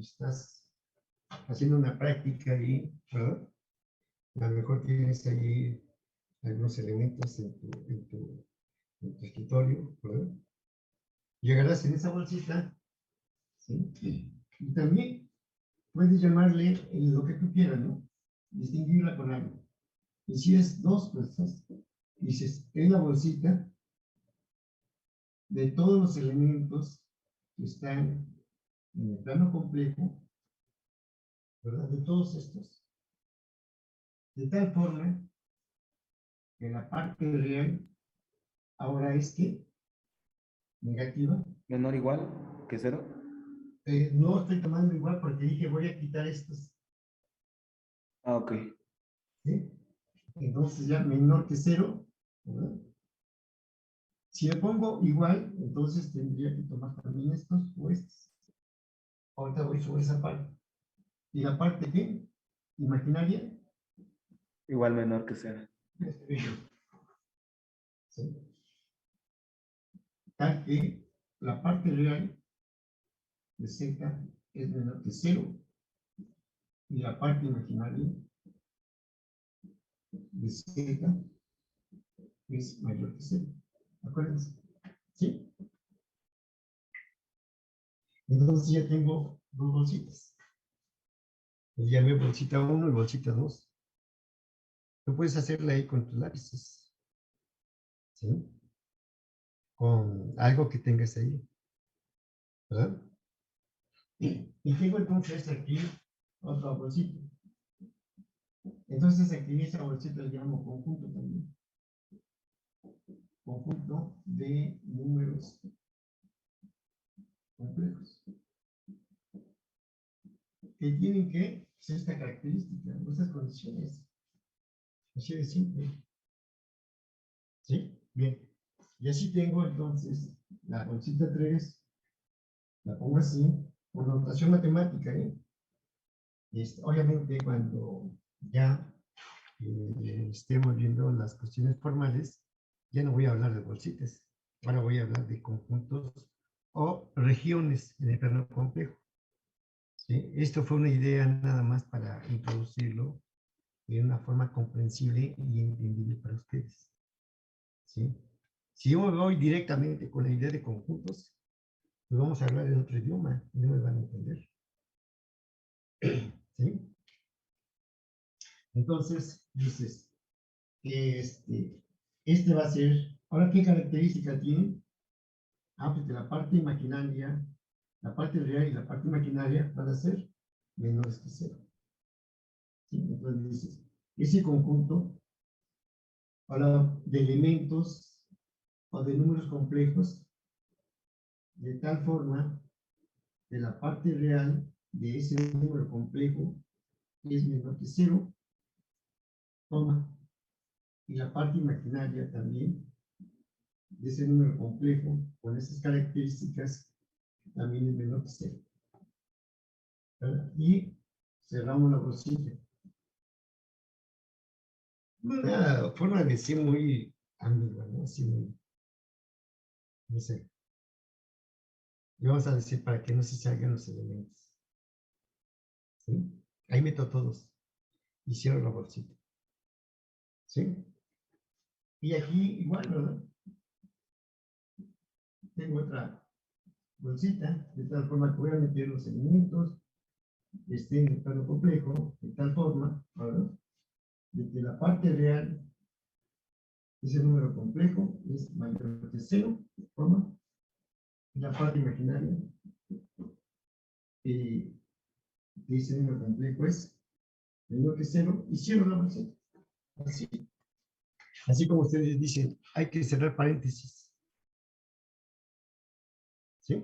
Estás haciendo una práctica ahí, ¿verdad? A lo mejor tienes ahí algunos elementos en tu escritorio, ¿verdad? Y agarras en esa bolsita, ¿sí? Y también puedes llamarle lo que tú quieras, ¿no? Distinguirla con algo. Y si es dos, pues dices, es la bolsita de todos los elementos que están en el plano complejo, ¿verdad? De todos estos. De tal forma que la parte real ahora es que negativa. Menor o igual que 0. No estoy tomando igual porque dije voy a quitar estos. Ah, ok. ¿Sí? Entonces ya menor que 0. ¿Verdad? Si le pongo igual, entonces tendría que tomar también estos o estos. Ahorita voy sobre esa parte. ¿Y la parte qué? Imaginaria. Igual menor que 0. ¿Sí? Tal que la parte real de Z es menor que 0 y la parte imaginaria de Z es mayor que 0. Acuérdense. ¿Sí? Entonces ya tengo dos bolsitas. Les llamé bolsita 1 y bolsita 2. Tú puedes hacerla ahí con tus lápices. ¿Sí? Con algo que tengas ahí. ¿Verdad? Y tengo entonces aquí otra bolsita. Entonces aquí esa bolsita le llamo conjunto también. Conjunto de números complejos. Que tienen que ser esta característica, estas condiciones. Así de simple. ¿Sí? Bien. Y así tengo entonces la bolsita 3, la pongo así, por notación matemática. Obviamente cuando ya estemos viendo las cuestiones formales, ya no voy a hablar de bolsitas, ahora voy a hablar de conjuntos o regiones en el plano complejo. ¿Sí? Esto fue una idea nada más para introducirlo de una forma comprensible y entendible para ustedes. ¿Sí? Si yo me voy directamente con la idea de conjuntos, pues vamos a hablar en otro idioma, y no me van a entender. ¿Sí? Entonces, dices, este va a ser, ahora, ¿qué característica tiene? Pues que la parte imaginaria, la parte real y la parte imaginaria van a ser menores que 0. ¿Sí? Entonces dices, ese conjunto habla de elementos o de números complejos de tal forma que la parte real de ese número complejo es menor que 0, y la parte imaginaria también de ese número complejo con esas características también es menor que 0. ¿Verdad? Y cerramos la bolsita. Una forma de decir muy ambigua, ¿no? Así muy, no sé. Y vamos a decir para que no se salgan los elementos. ¿Sí? Ahí meto todos. Y cierro la bolsita. ¿Sí? Y aquí igual, ¿verdad? Tengo otra bolsita, de tal forma que voy a meter los elementos en el plano complejo, de tal forma, ¿verdad? De que la parte real, ese número complejo, es mayor que 0, y la parte imaginaria de ese número complejo es menor que 0, y cierro la bolsita. Así. Así como ustedes dicen, hay que cerrar paréntesis. ¿Sí?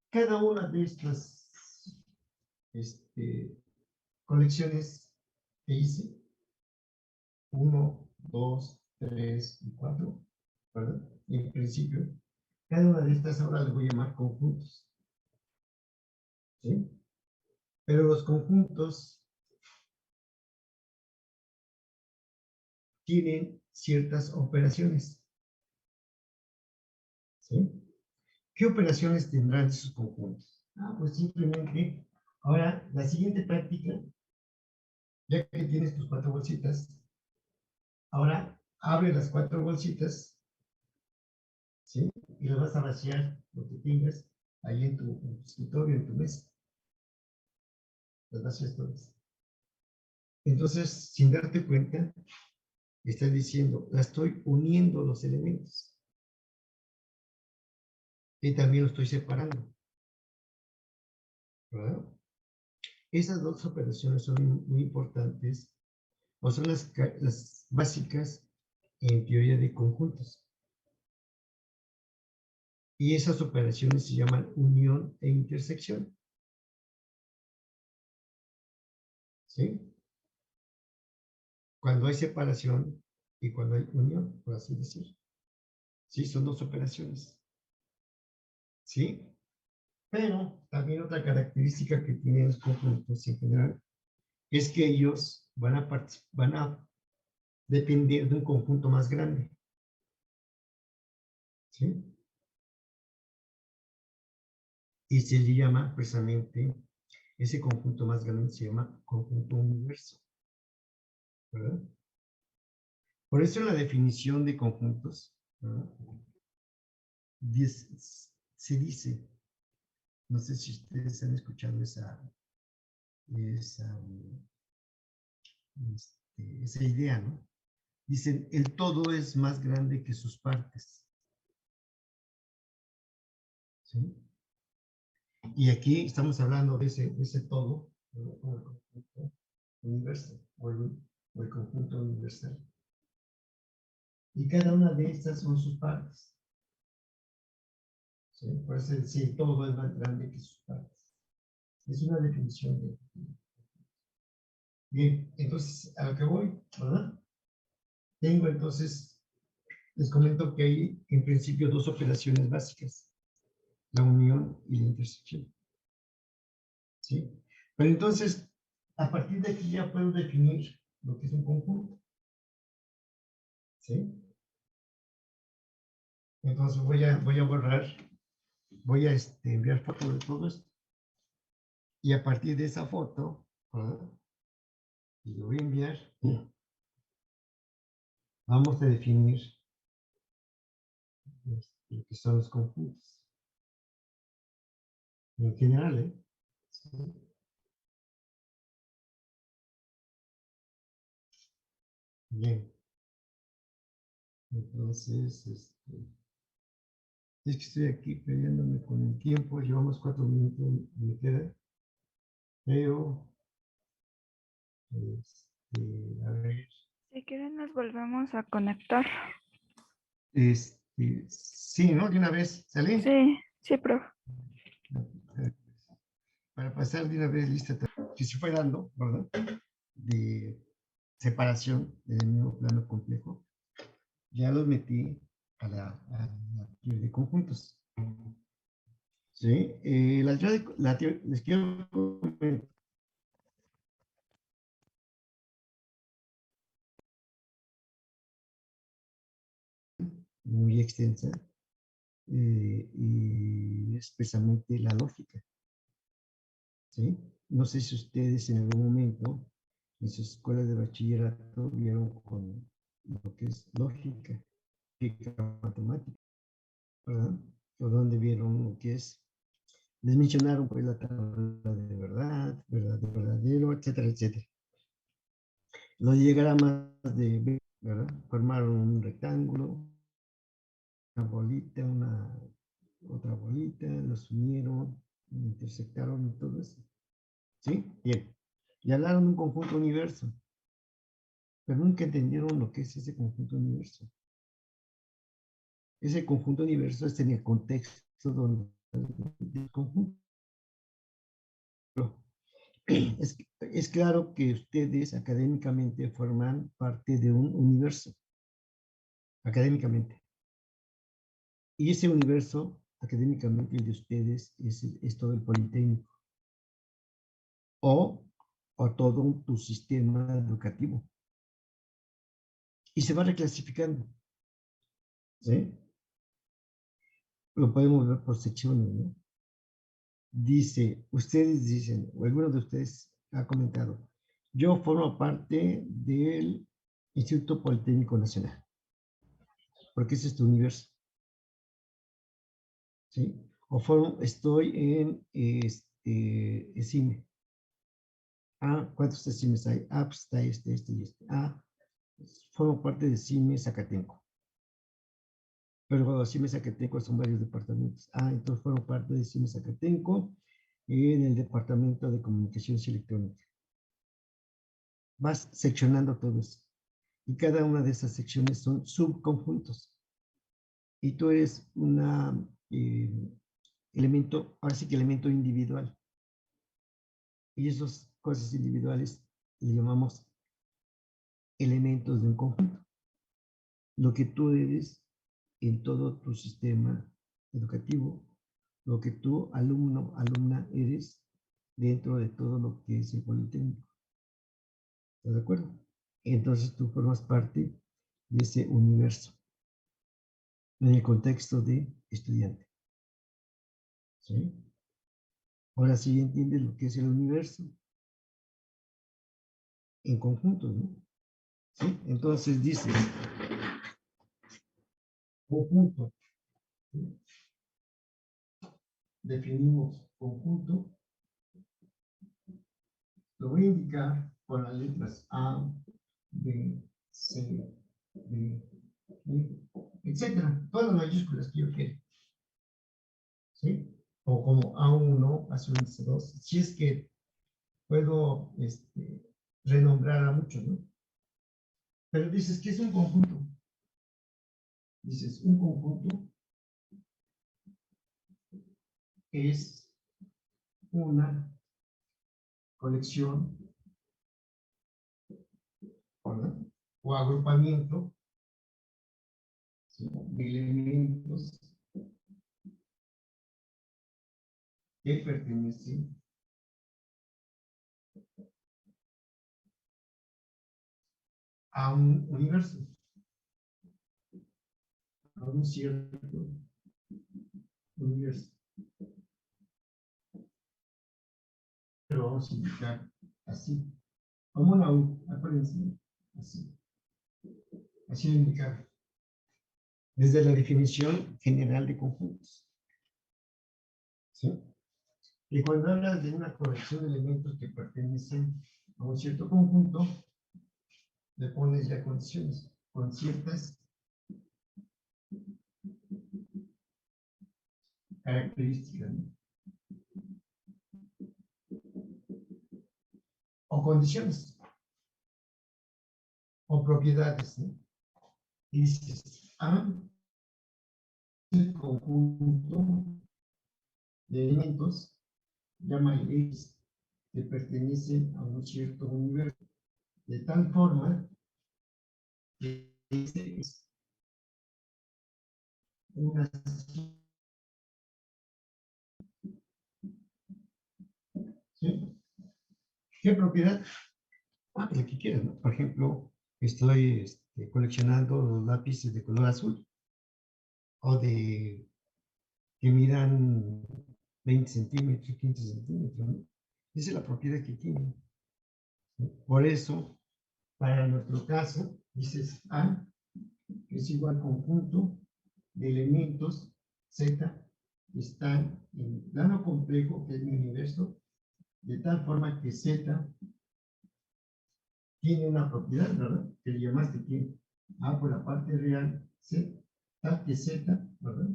Cada una de estas colecciones que hice, 1, 2, 3 y 4, ¿verdad? En principio, cada una de estas ahora les voy a llamar conjuntos. ¿Sí? Pero los conjuntos tienen ciertas operaciones. ¿Sí? ¿Qué operaciones tendrán esos conjuntos? Pues simplemente, ahora, la siguiente práctica, ya que tienes tus 4 bolsitas, ahora abre las 4 bolsitas, ¿sí? Y las vas a vaciar lo que tengas ahí en tu escritorio, en tu mesa. Las vacías todas. Entonces, sin darte cuenta, estás diciendo, la estoy uniendo los elementos. Y también lo estoy separando. ¿Verdad? Esas dos operaciones son muy importantes, o son las básicas en teoría de conjuntos. Y esas operaciones se llaman unión e intersección. ¿Sí? Cuando hay separación y cuando hay unión, por así decir. Sí, son dos operaciones. ¿Sí? Pero también otra característica que tienen los conjuntos en general es que ellos van a depender de un conjunto más grande. ¿Sí? Y se le llama precisamente, ese conjunto más grande se llama conjunto universo. ¿Verdad? Por eso la definición de conjuntos, ¿verdad? Se dice, no sé si ustedes han escuchado esa idea, ¿no? Dicen, el todo es más grande que sus partes. ¿Sí? Y aquí estamos hablando de ese todo, ¿no? Como el conjunto universal, o el conjunto universal. Y cada una de estas son sus partes. ¿Sí? Por eso el todo es más grande que sus partes. Es una definición de... Bien, entonces, a lo que voy, ¿verdad? Tengo entonces, les comento que hay en principio dos operaciones básicas, la unión y la intersección. ¿Sí? Pero entonces, a partir de aquí ya puedo definir lo que es un conjunto. ¿Sí? Entonces voy a borrar, voy a enviar foto de todo esto. Y a partir de esa foto, ¿verdad? Y lo voy a enviar, vamos a definir lo que son los conjuntos. En general, ¿eh? ¿Sí? Bien. Entonces, es que estoy aquí peleándome con el tiempo, llevamos 4 minutos, me queda, pero, a ver, Si quieren nos volvemos a conectar. sí, ¿no? De una vez, ¿sale? Sí, sí, profe. Para pasar de una vez lista que se fue dando, ¿verdad? De separación del mismo plano complejo, ya los metí a la teoría de conjuntos. ¿Sí? Les quiero comentar muy extensa, y es precisamente la lógica. ¿Sí? No sé si ustedes en algún momento en sus escuelas de bachillerato vieron con lo que es lógica, física, matemática, ¿verdad? O donde vieron lo que es, les mencionaron pues la tabla de verdad, verdad de verdadero, etcétera, etcétera. Los diagramas de, ¿verdad? Formaron un rectángulo, una bolita, otra bolita, los unieron, intersectaron y todo eso. ¿Sí? Bien. Y hablaron de un conjunto universo, pero nunca entendieron lo que es ese conjunto universo. Ese conjunto universo es en el contexto donde el conjunto. Es claro que ustedes académicamente forman parte de un universo, académicamente. Y ese universo, académicamente, el de ustedes, es todo el Politécnico. O todo tu sistema educativo. Y se va reclasificando. ¿Sí? Lo podemos ver por secciones, ¿no? Ustedes dicen, o alguno de ustedes ha comentado, yo formo parte del Instituto Politécnico Nacional, porque ese es tu universo. ¿Sí? O estoy en CIME. Ah, ¿cuántos CIMES hay? Ah, pues está este y este. Ah, formo parte de CIME Zacatenco. Pero CIME Zacatenco son varios departamentos. Ah, entonces formo parte de CIME Zacatenco en el departamento de comunicaciones electrónicas. Vas seccionando todos. Y cada una de esas secciones son subconjuntos. Y tú eres una elemento, ahora sí que elemento individual. Y esas cosas individuales le llamamos elementos de un conjunto. Lo que tú eres en todo tu sistema educativo, lo que tú, alumno, alumna, eres dentro de todo lo que es el Politécnico. ¿Estás de acuerdo? Entonces tú formas parte de ese universo en el contexto de estudiante. ¿Sí? Ahora sí entiendes lo que es el universo en conjunto, ¿no? ¿Sí? Entonces dice conjunto. ¿Sí? Definimos conjunto. Lo voy a indicar con las letras A, B, C, D, E, etcétera. Todas las mayúsculas que yo quiera. ¿Sí? O como A1, A1, A2. Si es que puedo renombrar a muchos, ¿no? Pero dices que es un conjunto. Dices, un conjunto es una colección, ¿verdad? O agrupamiento, ¿sí?, de elementos que pertenecen a un universo, a un cierto universo. Lo vamos a indicar así, como una U, acuérdense, así. Así lo indicamos. Desde la definición general de conjuntos. ¿Sí? Y cuando hablas de una colección de elementos que pertenecen a un cierto conjunto, le pones ya condiciones, con ciertas características, ¿no? O condiciones, o propiedades, ¿no? Y dices, el conjunto de elementos, llama X, que pertenecen a un cierto universo, de tal forma que ese es una. ¿Sí? ¿Qué propiedad? La que quieras, ¿no? Por ejemplo, estoy coleccionando los lápices de color azul o de que midan 20 centímetros, 15 centímetros, ¿no? Esa es la propiedad que tienen. ¿Sí? Por eso, para nuestro caso, dices A es igual conjunto de elementos Z que están en el plano complejo, que es mi universo, de tal forma que Z tiene una propiedad, ¿verdad? Que le llamaste que A por la parte real, Z, tal que Z, ¿verdad?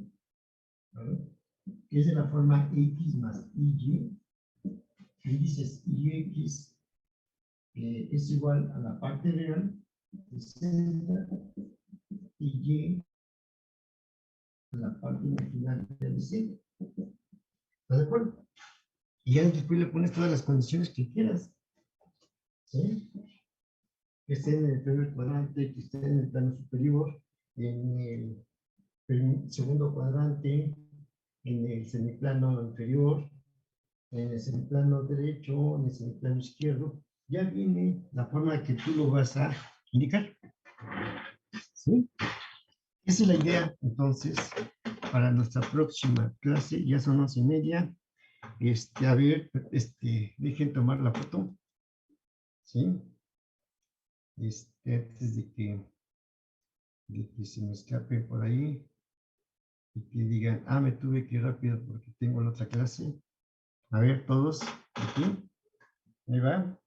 ¿Verdad? Que es de la forma X más Y, y dices YX es igual a la parte real de Z y Y a la parte imaginaria de Z. ¿Estás de acuerdo? Y ya después le pones todas las condiciones que quieras. ¿Sí? Que esté en el primer cuadrante, que esté en el plano superior, en el segundo cuadrante, en el semiplano inferior, en el semiplano derecho, en el semiplano izquierdo. Ya viene la forma que tú lo vas a indicar. ¿Sí? Esa es la idea, entonces, para nuestra próxima clase. Ya son 11:30. A ver, dejen tomar la foto. ¿Sí? Antes de que se me escape por ahí y que digan, me tuve que ir rápido porque tengo la otra clase. A ver, todos, aquí, ahí va.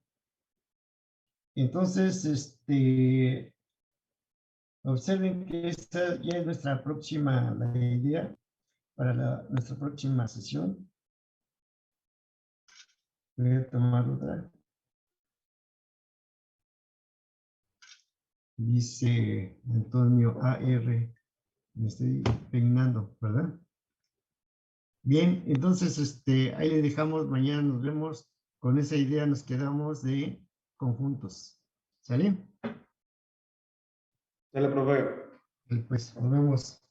Entonces, observen que esta ya es nuestra próxima, la idea para nuestra próxima sesión. Voy a tomar otra. Dice Antonio AR. Me estoy peinando, ¿verdad? Bien, entonces ahí le dejamos. Mañana nos vemos. Con esa idea nos quedamos de conjuntos. ¿Sale? Dale, profe. Pues nos vemos.